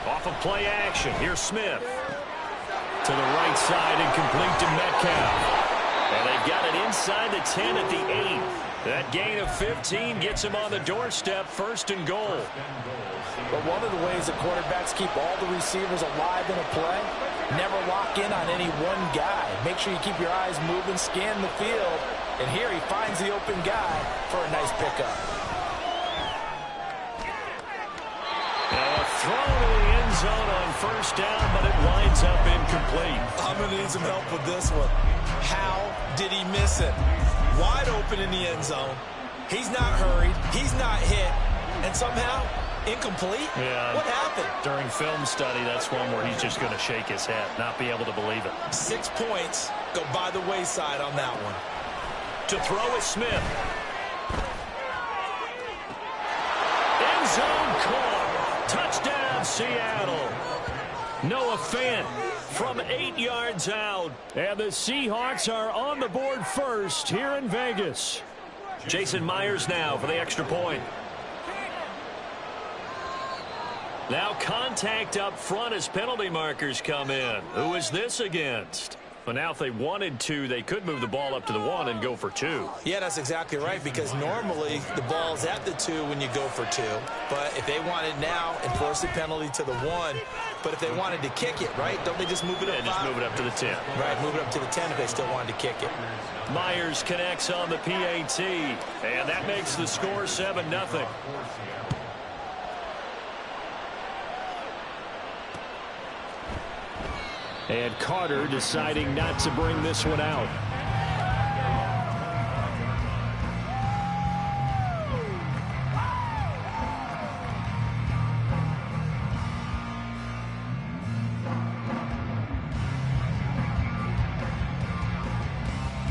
Off of play action. Here's Smith. To the right side, incomplete to Metcalf. And they've got it inside the 10 at the 8. That gain of 15 gets him on the doorstep, 1st and goal. But one of the ways the quarterbacks keep all the receivers alive in a play, never lock in on any one guy. Make sure you keep your eyes moving, scan the field. And here he finds the open guy for a nice pickup. Now a throw to the end zone on 1st down, but it winds up incomplete. I'm going to need some help with this one. How did he miss it? Wide open in the end zone. He's not hurried. He's not hit. And somehow, incomplete? Yeah. What happened? During film study, that's one where he's just going to shake his head, not be able to believe it. 6 points go by the wayside on that one. To throw is Smith. End zone caught. Touchdown, Seattle. Noah Fant from 8 yards out. And the Seahawks are on the board first here in Vegas. Jason Myers now for the extra point. Now contact up front as penalty markers come in. Who is this against? Well, now if they wanted to, they could move the ball up to the 1 and go for 2. Yeah, that's exactly right, because normally the ball's at the 2 when you go for 2. But if they wanted now, enforce the penalty to the 1. But if they wanted to kick it, right, don't they just move it up? Yeah, just move it up to the 10. Right, move it up to the 10 if they still wanted to kick it. Myers connects on the PAT, and that makes the score 7-0. And Carter deciding not to bring this one out.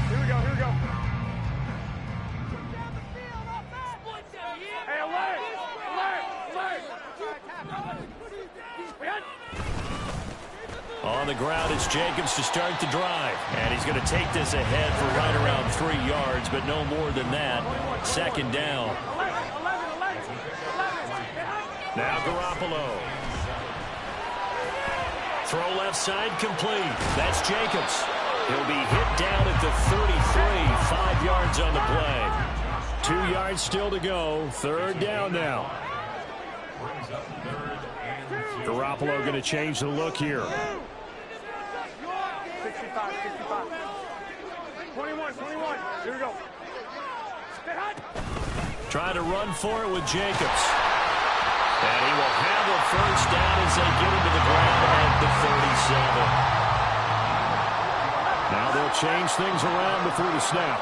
Here we go, here we go. Hey, alert! On the ground is Jacobs to start the drive. And he's going to take this ahead for right around 3 yards, but no more than that. 2nd down. Now Garoppolo. Throw left side complete. That's Jacobs. He'll be hit down at the 33. 5 yards on the play. 2 yards still to go. 3rd down now. Garoppolo going to change the look here. 65. 21. Here we go. Trying to run for it with Jacobs. And he will have a 1st down as they get him to the ground at the 37. Now they'll change things around before the snap.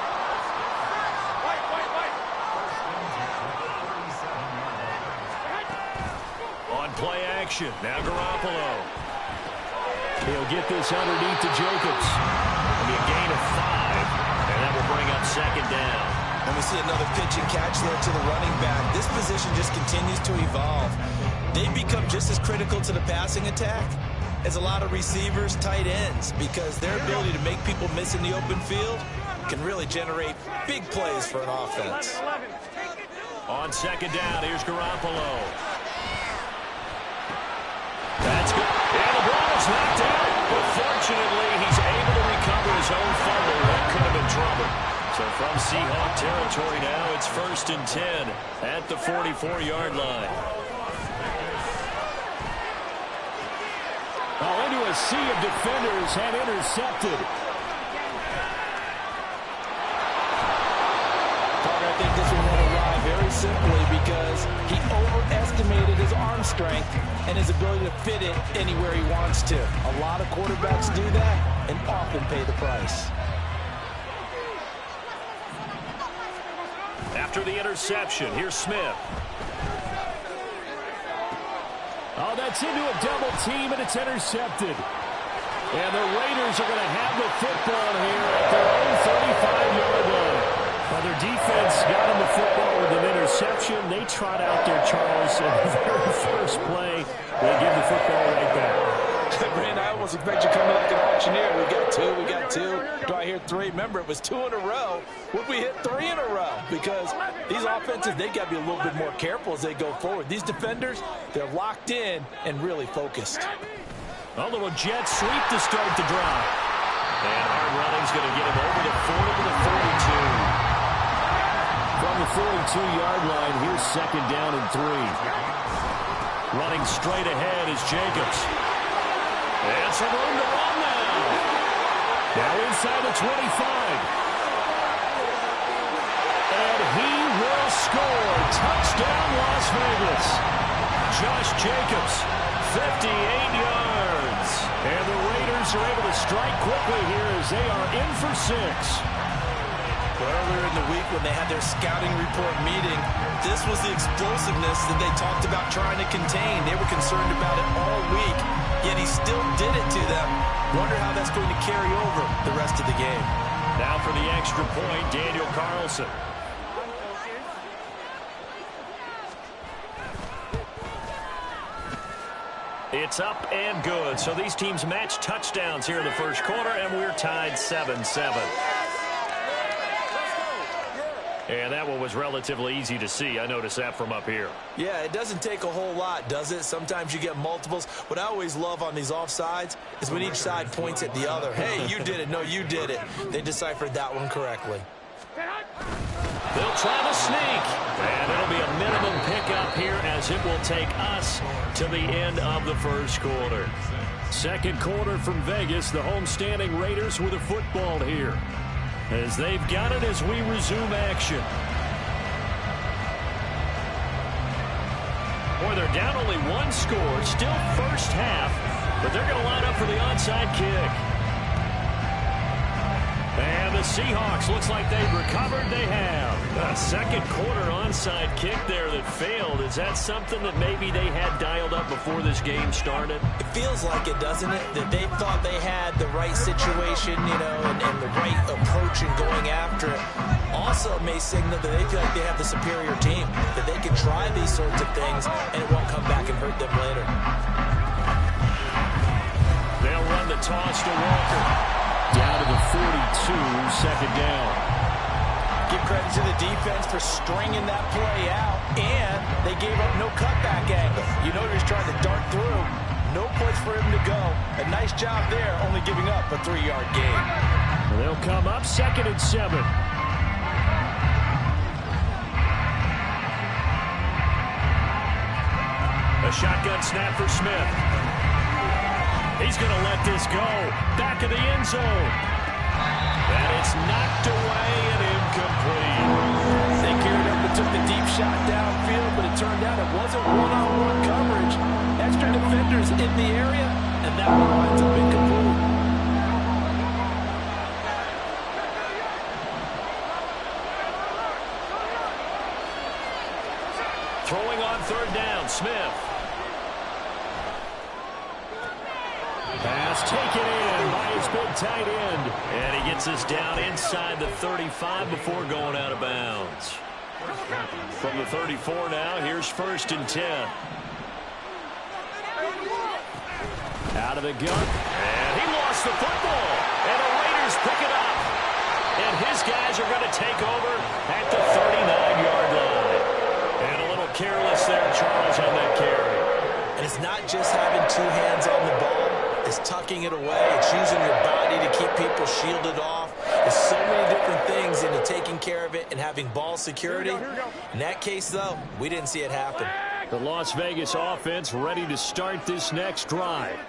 On play action, now Garoppolo. He'll get this underneath to Jacobs. It'll be a gain of 5, and that will bring up 2nd down. And we see another pitch and catch there to the running back. This position just continues to evolve. they become just as critical to the passing attack as a lot of receivers, tight ends, because their ability to make people miss in the open field can really generate big plays for an offense. On second down, here's Garoppolo. That's good. And the ball is knocked out. But fortunately, he's able to recover his own fumble. That could have been trouble. So from Seahawk territory now, it's 1st and 10 at the 44-yard line. Into a sea of defenders and intercepted. I think this one went awry very simply because he overestimated his arm strength and his ability to fit it anywhere he wants to. A lot of quarterbacks do that and often pay the price. After the interception, here's Smith. Oh, that's into a double team, and it's intercepted. And the Raiders are going to have the football here at their own 35-yard line. Well, their defense got them the football with an interception. They trot out there, Charles, in the very first play. They give the football right back. Brandon, I almost expect you coming like an auctioneer. We got two. Do I hear three? Remember, it was 2 in a row. Would we hit 3 in a row? Because these offenses, they got to be a little bit more careful as they go forward. These defenders, they're locked in and really focused. A little jet sweep to start the drive. And hard running's going to get him over the 40 to the 42. From the 42-yard line, here's 2nd down and 3. Running straight ahead is Jacobs. And some room to run now. Now inside the 25. And he will score. Touchdown, Las Vegas. Josh Jacobs, 58 yards. And the Raiders are able to strike quickly here as they are in for 6. Earlier in the week when they had their scouting report meeting, this was the explosiveness that they talked about trying to contain. They were concerned about it all week, yet he still did it to them. Wonder how that's going to carry over the rest of the game. Now for the extra point, Daniel Carlson. It's up and good. So these teams match touchdowns here in the first quarter, and we're tied 7-7. And that one was relatively easy to see. I noticed that from up here. Yeah, it doesn't take a whole lot, does it? Sometimes you get multiples. What I always love on these offsides is when each side points at the other. Hey, you did it. No, you did it. They deciphered that one correctly. They'll try to sneak. And it'll be a minimum pickup here as it will take us to the end of the first quarter. Second quarter from Vegas. The homestanding Raiders with a football here, as they've got it as we resume action. Boy, they're down only 1 score. Still first half, but they're going to line up for the onside kick. And the Seahawks, looks like they've recovered. They have. A second quarter onside kick there that failed. Is that something that maybe they had dialed up before this game started? It feels like it, doesn't it? That they thought they had the right situation, you know, and the right approach in going after it. Also, it may signal that they feel like they have the superior team, that they can try these sorts of things, and it won't come back and hurt them later. They'll run the toss to Walker. Down to the 42, 2nd down. Give credit to the defense for stringing that play out, and they gave up no cutback angle. You know they're just trying to dart through. No place for him to go. A nice job there, only giving up a 3-yard gain. They'll come up 2nd and 7. A shotgun snap for Smith. He's going to let this go. Back of the end zone. And it's knocked away and incomplete. They carried up and took the deep shot downfield, but it turned out it wasn't one-on-one coverage. Extra defenders in the area, and that one winds up incomplete. Throwing on 3rd down, Smith. Pass taken in by his big tight end. And he gets us down inside the 35 before going out of bounds. From the 34 now, here's 1st and 10. Out of the gun. And he lost the football. And the Raiders pick it up. And his guys are going to take over at the 39-yard line. And a little careless there, Charles, on that carry. And it's not just having two hands on the ball. It's tucking it away. It's using your body to keep people shielded off. There's so many different things into taking care of it and having ball security. In that case, though, we didn't see it happen. The Las Vegas offense ready to start this next drive.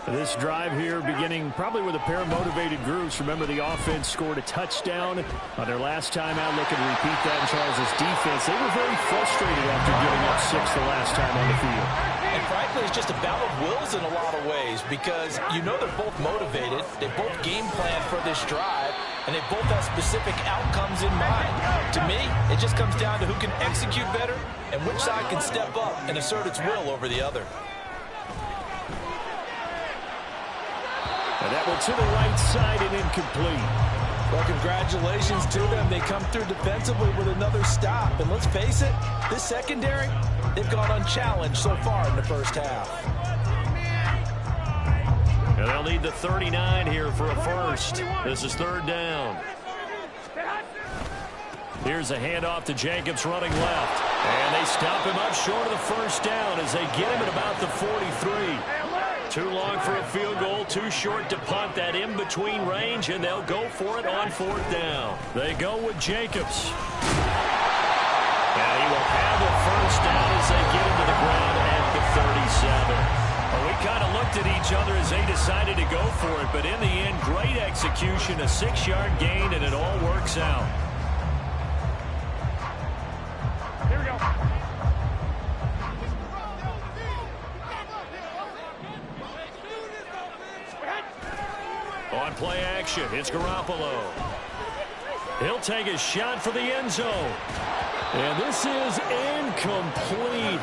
This drive here beginning probably with a pair of motivated groups. Remember, the offense scored a touchdown on their last time out. Looking to repeat that in Charles's defense. They were very frustrated after giving up 6 the last time on the field. And frankly, it's just a battle of wills in a lot of ways because you know they're both motivated. They both game plan for this drive, and they both have specific outcomes in mind. To me, it just comes down to who can execute better and which side can step up and assert its will over the other. And that one to the right side and incomplete. Well, congratulations to them. They come through defensively with another stop. And let's face it, this secondary, they've gone unchallenged so far in the first half. And they'll need the 39 here for a first. This is third down. Here's a handoff to Jacobs running left. And they stop him up short of the first down as they get him at about the 43. Too long for a field goal, too short to punt. That in-between range, and they'll go for it on fourth down. They go with Jacobs. And he will have the first down as they get him to the ground at the 37. Well, we kind of looked at each other as they decided to go for it, but in the end, great execution, a 6-yard gain, and it all works out. Here we go. On play action, it's Garoppolo. He'll take a shot for the end zone. And this is incomplete.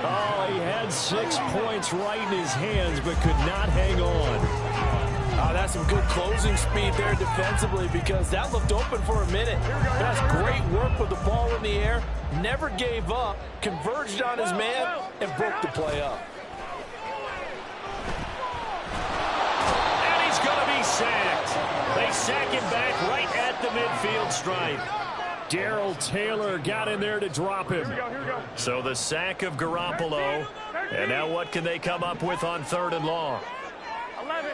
Oh, he had 6 points right in his hands, but could not hang on. That's some good closing speed there defensively because that looked open for a minute. That's great work with the ball in the air. Never gave up, converged on his man, and broke the play up. Sacked. They sack him back right at the midfield stripe. Darrell Taylor got in there to drop him. Here we go. So the sack of Garoppolo. And now what can they come up with on third and long? 11.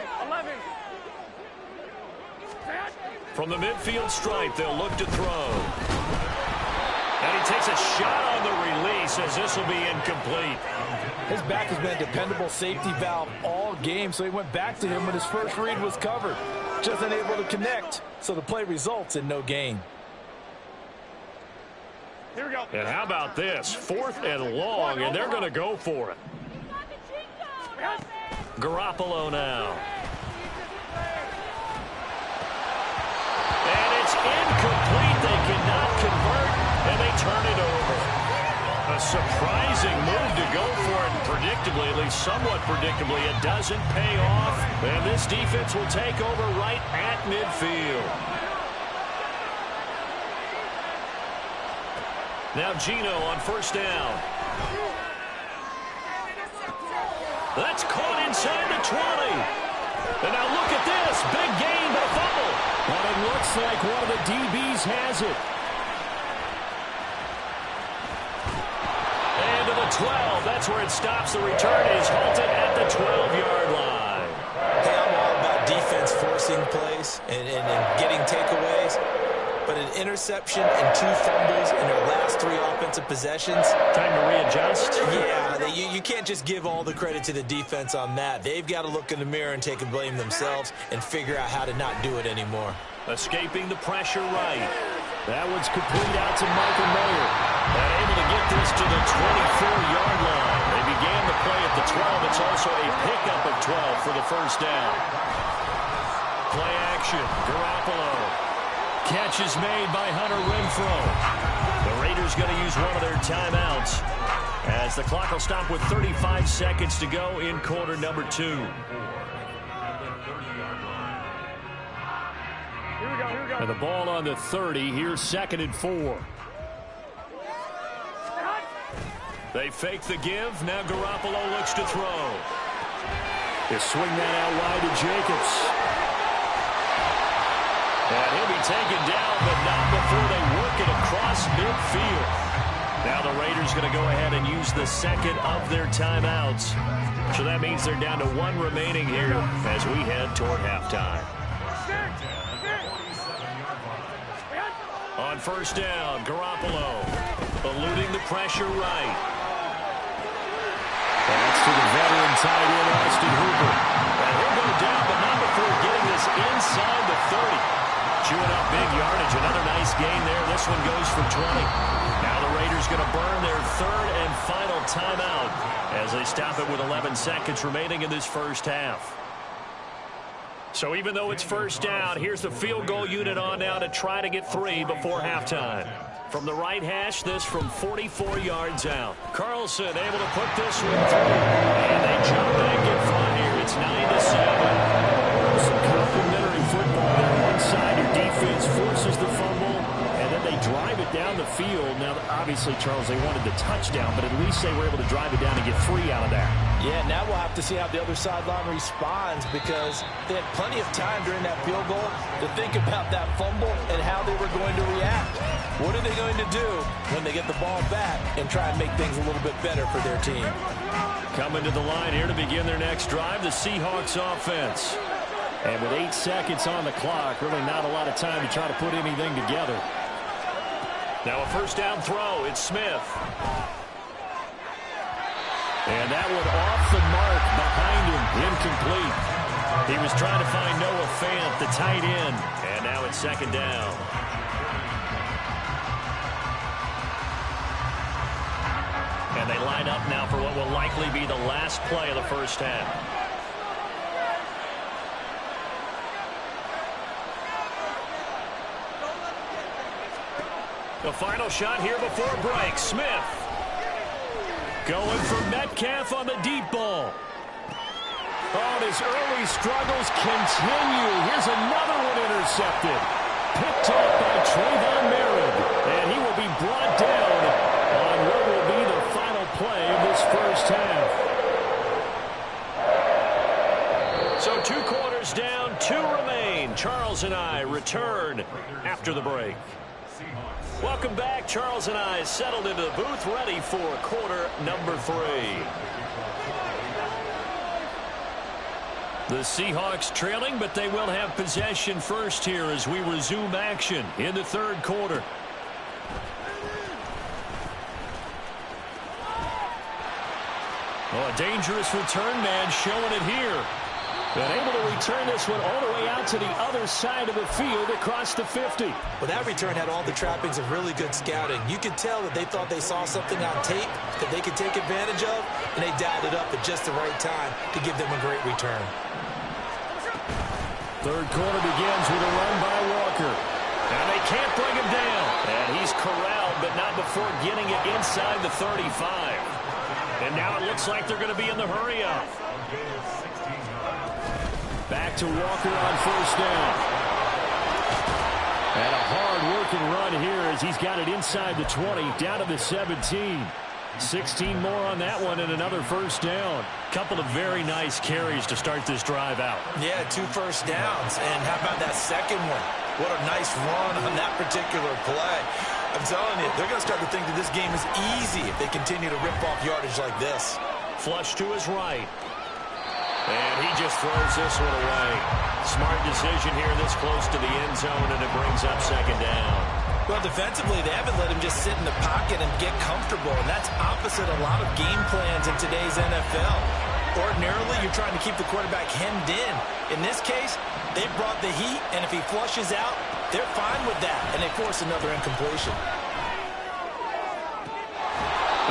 From the midfield stripe, they'll look to throw. And he takes a shot on the release as this will be incomplete. His back has been a dependable safety valve all game, so he went back to him when his first read was covered. Just unable to connect, so the play results in no gain. Here we go. And how about this? 4th and long, and they're going to go for it. Garoppolo now. And it's incomplete. They cannot convert, and they turn it over. A surprising move to go for it, and predictably, at least somewhat predictably, it doesn't pay off. And this defense will take over right at midfield. Now Gino on first down. That's caught inside the 20. And now look at this. Big gain, but a fumble. But it looks like one of the DBs has it. And to the 12. That's where it stops. The return is halted at the 12-yard line. Hey, I'm all about defense forcing plays and getting takeaways. But an interception and 2 fumbles in their last 3 offensive possessions. Time to readjust? Yeah, you can't just give all the credit to the defense on that. They've got to look in the mirror and take a blame themselves and figure out how to not do it anymore. Escaping the pressure right. That one's complete out to Michael Mayer. And able to get this to the 24-yard line. They began the play at the 12. It's also a pickup of 12 for the first down. Play action. Garoppolo. Catch is made by Hunter Renfrow. The Raiders going to use one of their timeouts as the clock will stop with 35 seconds to go in quarter number 2. Here we go. And the ball on the 30. Here's 2nd and 4. They fake the give. Now Garoppolo looks to throw. They swing that out wide to Jacobs. And he'll be taken down, but not before they work it across midfield. Now the Raiders going to go ahead and use the second of their timeouts. So that means they're down to one remaining here as we head toward halftime. On first down, Garoppolo eluding the pressure right. That's to the veteran tight end, Austin Hooper. And he'll go down, but not before getting this inside the 30. Chewing up big yardage. Another nice gain there. This one goes for 20. Now the Raiders going to burn their third and final timeout as they stop it with 11 seconds remaining in this first half. So even though it's first down, here's the field goal unit on now to try to get 3 before halftime. From the right hash, this from 44 yards out. Carlson able to put this one through. And they jump back in front here. It's 9-7. Some complimentary football there. One side, your defense forces the fumble, and then they drive it down the field. Now, obviously, Charles, they wanted the touchdown, but at least they were able to drive it down and get 3 out of that. Yeah, now we'll have to see how the other sideline responds because they had plenty of time during that field goal to think about that fumble and how they were going to react. What are they going to do when they get the ball back and try and make things a little bit better for their team? Coming to the line here to begin their next drive, the Seahawks offense. And with 8 seconds on the clock, really not a lot of time to try to put anything together. Now a first down throw. It's Smith. And that one off the mark behind him. Incomplete. He was trying to find Noah Fant, the tight end. And now it's second down. And they line up now for what will likely be the last play of the first half. The final shot here before break. Smith going for Metcalf on the deep ball. Oh, his early struggles continue. Here's another one intercepted. Picked off by Trayvon Merritt. And he will be brought down on what will be the final play of this first half. So 2 quarters down, 2 remain. Charles and I return after the break. Welcome back. Charles and I settled into the booth, ready for quarter number 3. The Seahawks trailing, but they will have possession first here as we resume action in the third quarter. Oh, a dangerous return man showing it here. And able to return this one all the way out to the other side of the field across the 50. Well, that return had all the trappings of really good scouting. You could tell that they thought they saw something on tape that they could take advantage of, and they dialed it up at just the right time to give them a great return. Third quarter begins with a run by Walker. And they can't bring him down. And he's corralled, but not before getting it inside the 35. And now it looks like they're going to be in the hurry-up. Back to Walker on first down. And a hard-working run here as he's got it inside the 20, down to the 17. 16 more on that one and another first down. Couple of very nice carries to start this drive out. Yeah, 2 first downs. And how about that second one? What a nice run on that particular play. I'm telling you, they're going to start to think that this game is easy if they continue to rip off yardage like this. Flush to his right. And he just throws this one away. Smart decision here this close to the end zone, and it brings up second down. Well, defensively, they haven't let him just sit in the pocket and get comfortable, and that's opposite a lot of game plans in today's NFL. Ordinarily, you're trying to keep the quarterback hemmed in. In this case, they brought the heat, and if he flushes out, they're fine with that, and they force another incompletion.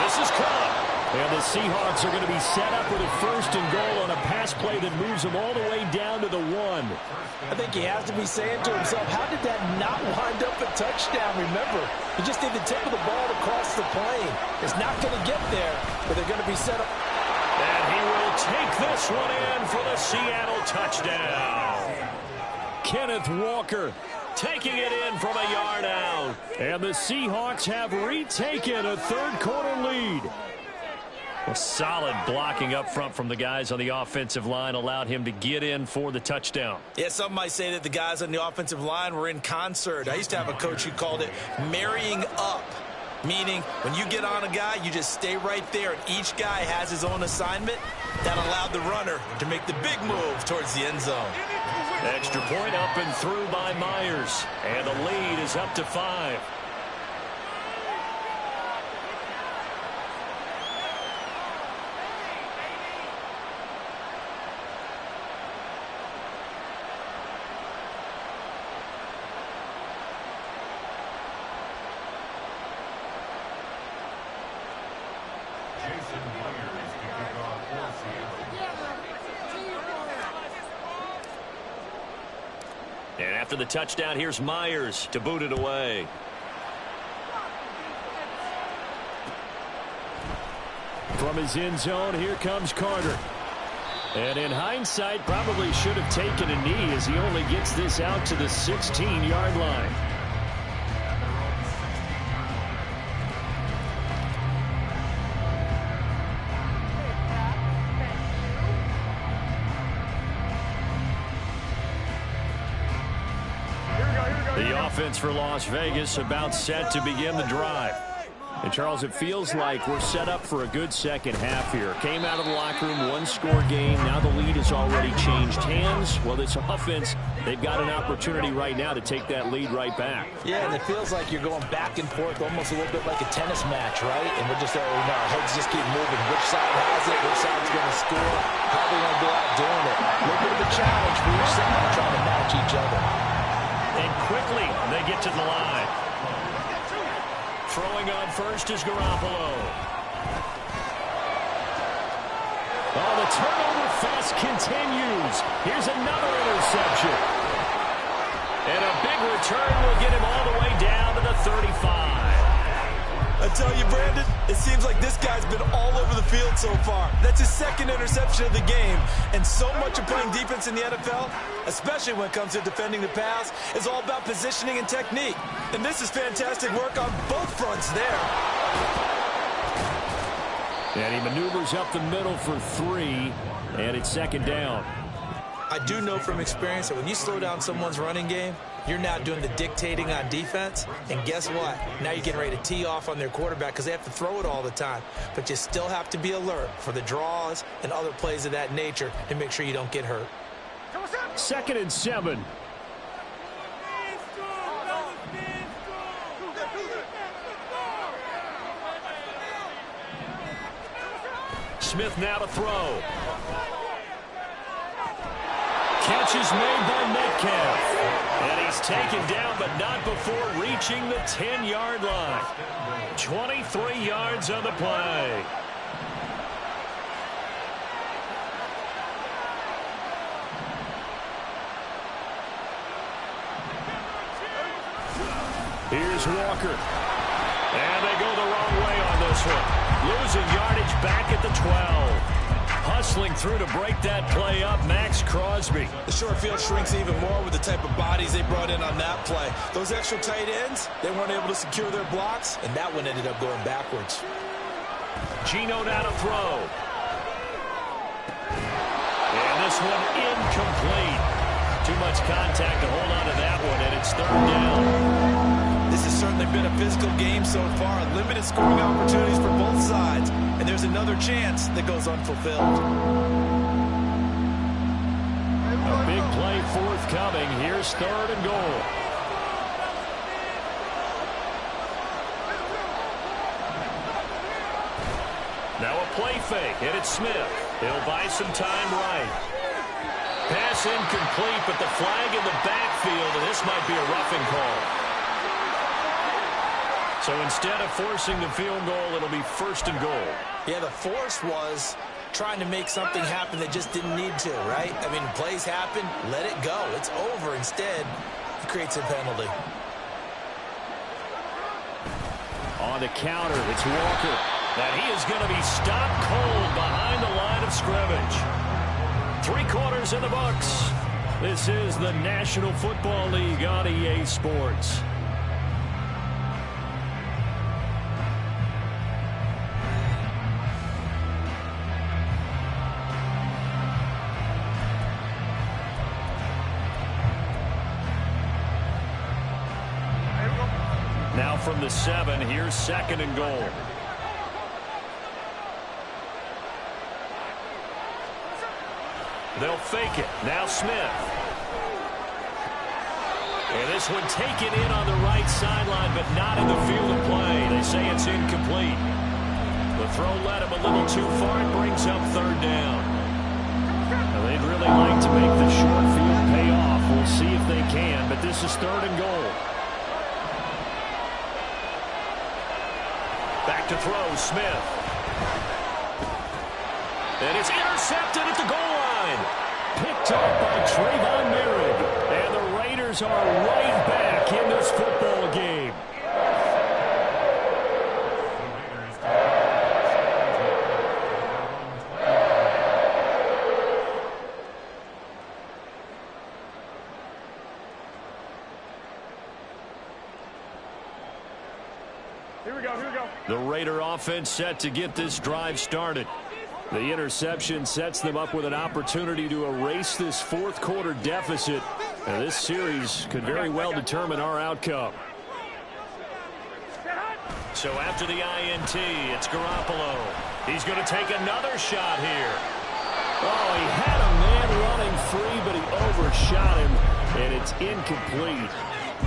This is caught. And the Seahawks are going to be set up with a first and goal on a pass play that moves them all the way down to the 1. I think he has to be saying to himself, how did that not wind up a touchdown? Remember, he just need the tip of the ball to cross the plane. It's not going to get there, but they're going to be set up. And he will take this one in for the Seattle touchdown. Kenneth Walker taking it in from a yard out. And the Seahawks have retaken a third quarter lead. Well, solid blocking up front from the guys on the offensive line allowed him to get in for the touchdown. Yeah, some might say that the guys on the offensive line were in concert. I used to have a coach who called it marrying up, meaning when you get on a guy, you just stay right there, and each guy has his own assignment. That allowed the runner to make the big move towards the end zone. Extra point up and through by Myers, and the lead is up to 5. And after the touchdown, here's Myers to boot it away. From his end zone, here comes Carter. And in hindsight, probably should have taken a knee as he only gets this out to the 16-yard line. The offense for Las Vegas about set to begin the drive. And, Charles, it feels like we're set up for a good second half here. Came out of the locker room, one-score game. Now the lead has already changed hands. Well, this offense, they've got an opportunity right now to take that lead right back. Yeah, and it feels like you're going back and forth almost a little bit like a tennis match, right? And we're just, our heads just keep moving. Which side has it? Which side's going to score? How are they going to go out doing it? A little bit of a challenge for each side trying to match each other. And quickly, they get to the line. Throwing on first is Garoppolo. Oh, the turnover fest continues. Here's another interception. And a big return will get him all the way down to the 35. I tell you, Brandon, it seems like this guy's been all over the field so far. That's his second interception of the game. And so much of playing defense in the NFL, especially when it comes to defending the pass, is all about positioning and technique. And this is fantastic work on both fronts there. And he maneuvers up the middle for 3, and it's second down. I do know from experience that when you slow down someone's running game, you're now doing the dictating on defense. And guess what? Now you're getting ready to tee off on their quarterback because they have to throw it all the time. But you still have to be alert for the draws and other plays of that nature to make sure you don't get hurt. 2nd and 7. Smith now to throw. Catch is made by Metcalf. And he's taken down, but not before reaching the 10-yard line. 23 yards on the play. Here's Walker. And they go the wrong way on this one. Losing yardage back at the 12. Hustling through to break that play up, Max Crosby. The short field shrinks even more with the type of bodies they brought in on that play. Those extra tight ends, they weren't able to secure their blocks, and that one ended up going backwards. Gino now to throw. And this one incomplete. Too much contact to hold on to that one, and it's 3rd down. This has certainly been a physical game so far. Limited scoring opportunities for both sides. And there's another chance that goes unfulfilled. A big play forthcoming. Here's 3rd and goal. Now a play fake, and it's Smith. He'll buy some time right. Pass incomplete, but the flag in the backfield, and this might be a roughing call. So instead of forcing the field goal, it'll be 1st and goal. Yeah, the force was trying to make something happen that just didn't need to, right? I mean, plays happen, let it go. It's over. Instead, it creates a penalty. On the counter, it's Walker. And he is going to be stopped cold behind the line of scrimmage. 3 quarters in the books. This is the National Football League on EA Sports. Now from the 7, here's 2nd and goal. They'll fake it. Now Smith. And this one taken in on the right sideline, but not in the field of play. They say it's incomplete. The throw led him a little too far and brings up 3rd down. Now they'd really like to make the short field pay off. We'll see if they can, but this is 3rd and goal. Back to throw, Smith. And it's intercepted at the goal line. Picked up by Trayvon Merritt. And the Raiders are right back in this football game. Here we go. The Raider offense set to get this drive started. The interception sets them up with an opportunity to erase this 4th quarter deficit. And this series could very well determine our outcome. So after the INT, it's Garoppolo. He's going to take another shot here. Oh, he had a man running free, but he overshot him, and it's incomplete.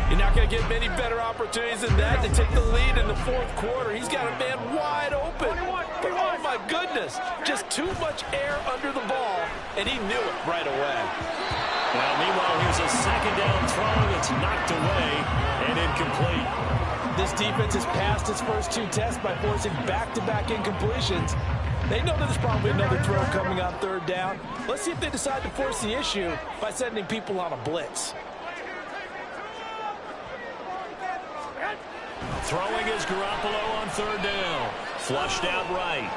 You're not going to get many better opportunities than that to take the lead in the 4th quarter. He's got a man wide open. But oh my goodness, just too much air under the ball, and he knew it right away. Now, meanwhile, here's a 2nd down throw that's knocked away and incomplete. This defense has passed its first 2 tests by forcing back-to-back incompletions. They know that there's probably another throw coming on 3rd down. Let's see if they decide to force the issue by sending people on a blitz. Throwing is Garoppolo on 3rd down. Flushed out right.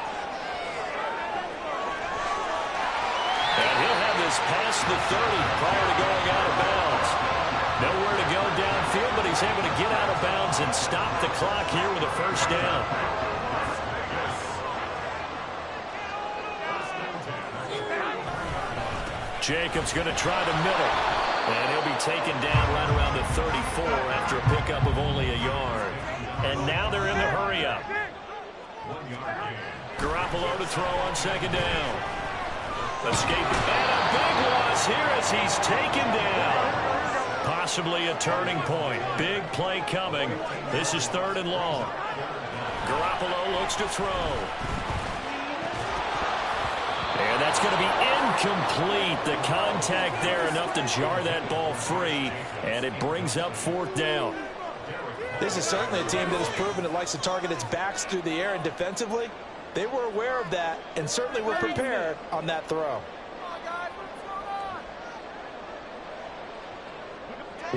And he'll have this past the 30 prior to going out of bounds. Nowhere to go downfield, but he's able to get out of bounds and stop the clock here with a 1st down. Jacobs going to try the middle. And he'll be taken down right around the 34 after a pickup of only a yard. And now they're in the hurry-up. Garoppolo to throw on 2nd down. Escape. And a big loss here as he's taken down. Possibly a turning point. Big play coming. This is 3rd and long. Garoppolo looks to throw. And that's going to be incomplete. The contact there enough to jar that ball free, and it brings up 4th down. This is certainly a team that has proven it likes to target its backs through the air, and defensively, they were aware of that and certainly were prepared on that throw.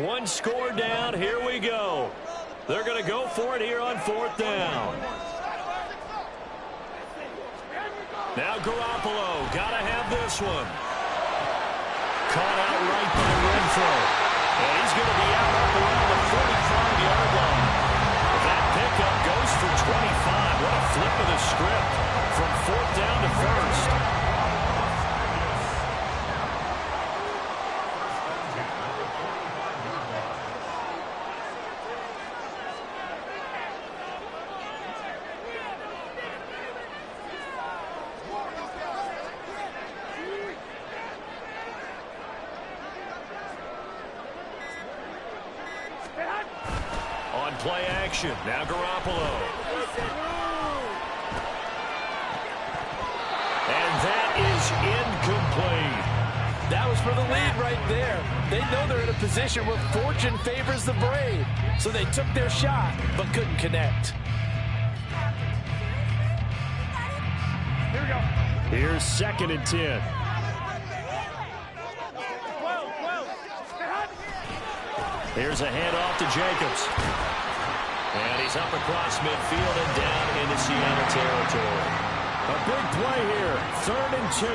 One score down. Here we go. They're going to go for it here on 4th down. Now Garoppolo, got to have this one. Caught out right by Renfro. And he's going to be out up around the 45-yard line. That pickup goes for 25. What a flip of the script from 4th down to 1st. Play action. Now Garoppolo. And that is incomplete. That was for the lead right there. They know they're in a position where fortune favors the brave. So they took their shot, but couldn't connect. Here we go. Here's 2nd and 10. Here's a handoff to Jacobs. And he's up across midfield and down into Seattle territory. A big play here. 3rd and 2.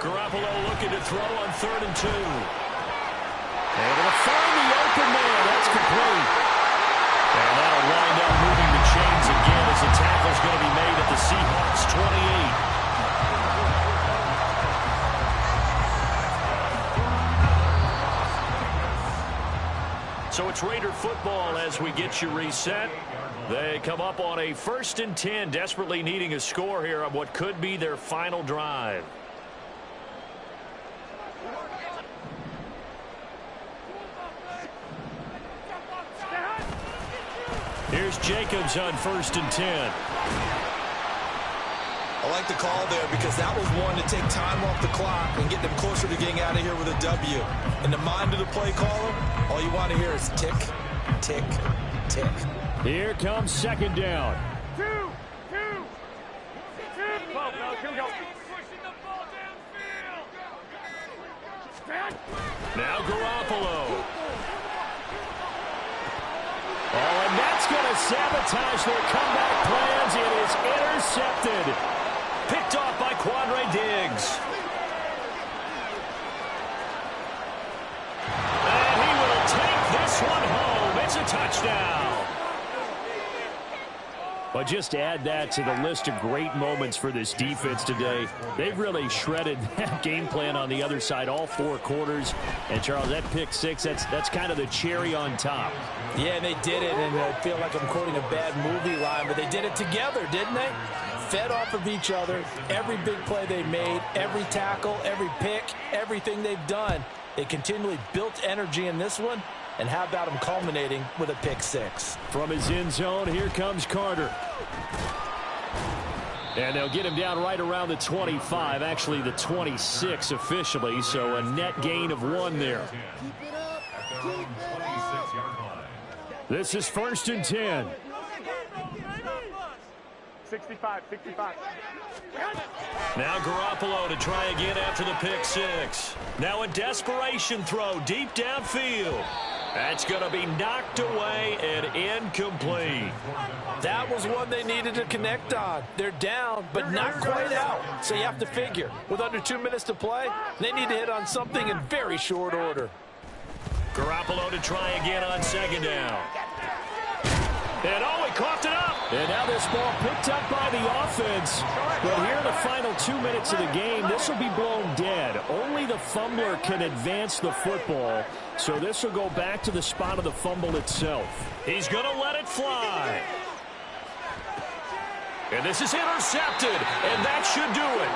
Garoppolo looking to throw on 3rd and 2. Able to find the open man. That's complete. And that'll wind up moving the chains again as the tackle's going to be made at the Seahawks 28. So it's Raider football as we get you reset. They come up on a 1st and 10, desperately needing a score here on what could be their final drive. Here's Jacobs on 1st and 10. I like the call there because that was one to take time off the clock and get them closer to getting out of here with a W. In the mind of the play caller, all you want to hear is tick, tick, tick. Here comes 2nd down. Two. Well, here we go. Now Garoppolo. Oh, and that's going to sabotage their comeback plans. It is intercepted. Picked off by Quandre Diggs. And he will take this one home. It's a touchdown. But just add that to the list of great moments for this defense today. They've really shredded that game plan on the other side all 4 quarters. And, Charles, that pick 6, that's kind of the cherry on top. Yeah, they did it, and I feel like I'm quoting a bad movie line, but they did it together, didn't they? Fed off of each other, every big play they made, every tackle, every pick, everything they've done. They continually built energy in this one, and how about them culminating with a pick 6? From his end zone, here comes Carter. And they'll get him down right around the 25, actually the 26 officially, so a net gain of 1 there. This is 1st and 10. 65. Now Garoppolo to try again after the pick 6. Now a desperation throw deep downfield. That's going to be knocked away and incomplete. That was one they needed to connect on. They're down, but not quite out. So you have to figure, with under 2 minutes to play, they need to hit on something in very short order. Garoppolo to try again on 2nd down. And he coughed it up. And now this ball picked up by the offense. But here in the final 2 minutes of the game, this will be blown dead. Only the fumbler can advance the football. So this will go back to the spot of the fumble itself. He's going to let it fly. And this is intercepted. And that should do it.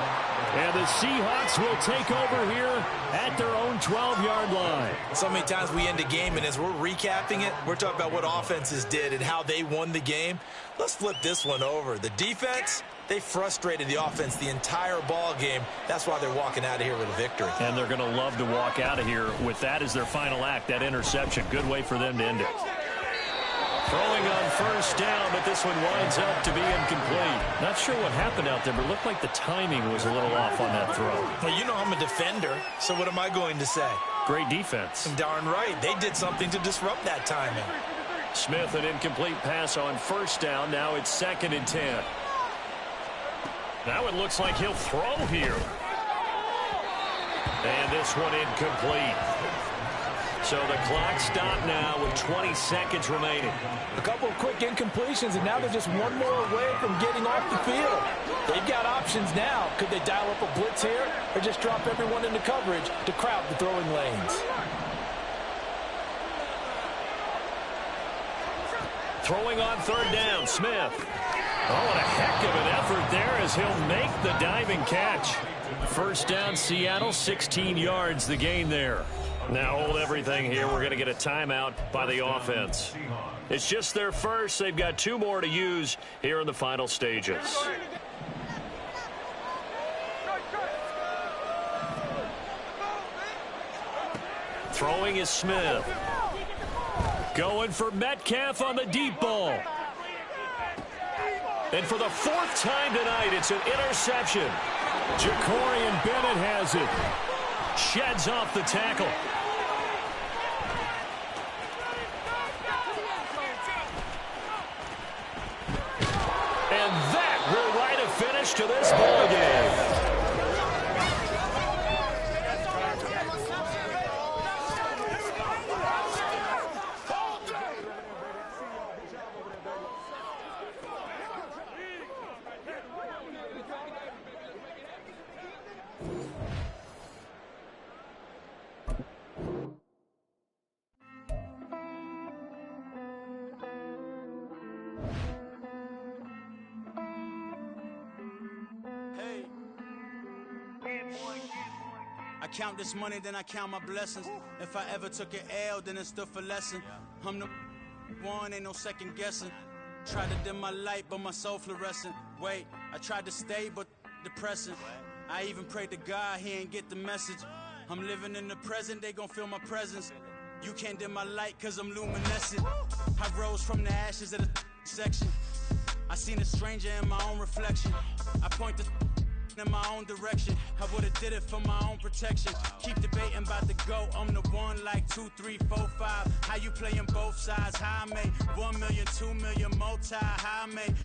And the Seahawks will take over here at their own 12-yard line. So many times we end a game, and as we're recapping it, we're talking about what offenses did and how they won the game. Let's flip this one over. The defense, they frustrated the offense the entire ball game. That's why they're walking out of here with a victory. And they're going to love to walk out of here with that as their final act, that interception. Good way for them to end it. Throwing on 1st down, but this one winds up to be incomplete. Not sure what happened out there, but it looked like the timing was a little off on that throw. Well, you know I'm a defender, so what am I going to say? Great defense. Darn right. They did something to disrupt that timing. Smith, an incomplete pass on 1st down. Now it's 2nd and 10. Now it looks like he'll throw here. And this one incomplete. So the clock stopped now with 20 seconds remaining. A couple of quick incompletions, and now they're just one more away from getting off the field. They've got options now. Could they dial up a blitz here or just drop everyone into coverage to crowd the throwing lanes? Throwing on 3rd down, Smith. Oh, what a heck of an effort there as he'll make the diving catch. 1st down, Seattle, 16 yards the gain there. Now hold everything here. We're going to get a timeout by the offense. It's just their first. They've got 2 more to use here in the final stages. Throwing is Smith. Going for Metcalf on the deep ball. And for the 4th time tonight, it's an interception. Jacorian Bennett has it. Sheds off the tackle. And that will write a finish to this ball game. I count this money, then I count my blessings. If I ever took an L, then it stood for lesson. I'm the one, ain't no second guessing. Tried to dim my light, but my soul fluorescent. Wait, I tried to stay, but depressing. I even prayed to God, he ain't get the message. I'm living in the present, they gon' feel my presence. You can't dim my light, cause I'm luminescent. I rose from the ashes of the section. I seen a stranger in my own reflection. I point the in my own direction. I would've did it for my own protection. Keep debating about the GOAT. I'm the one like 2, 3, 4, 5. How you playing both sides? How I made 1 million, 2 million, multi. How I made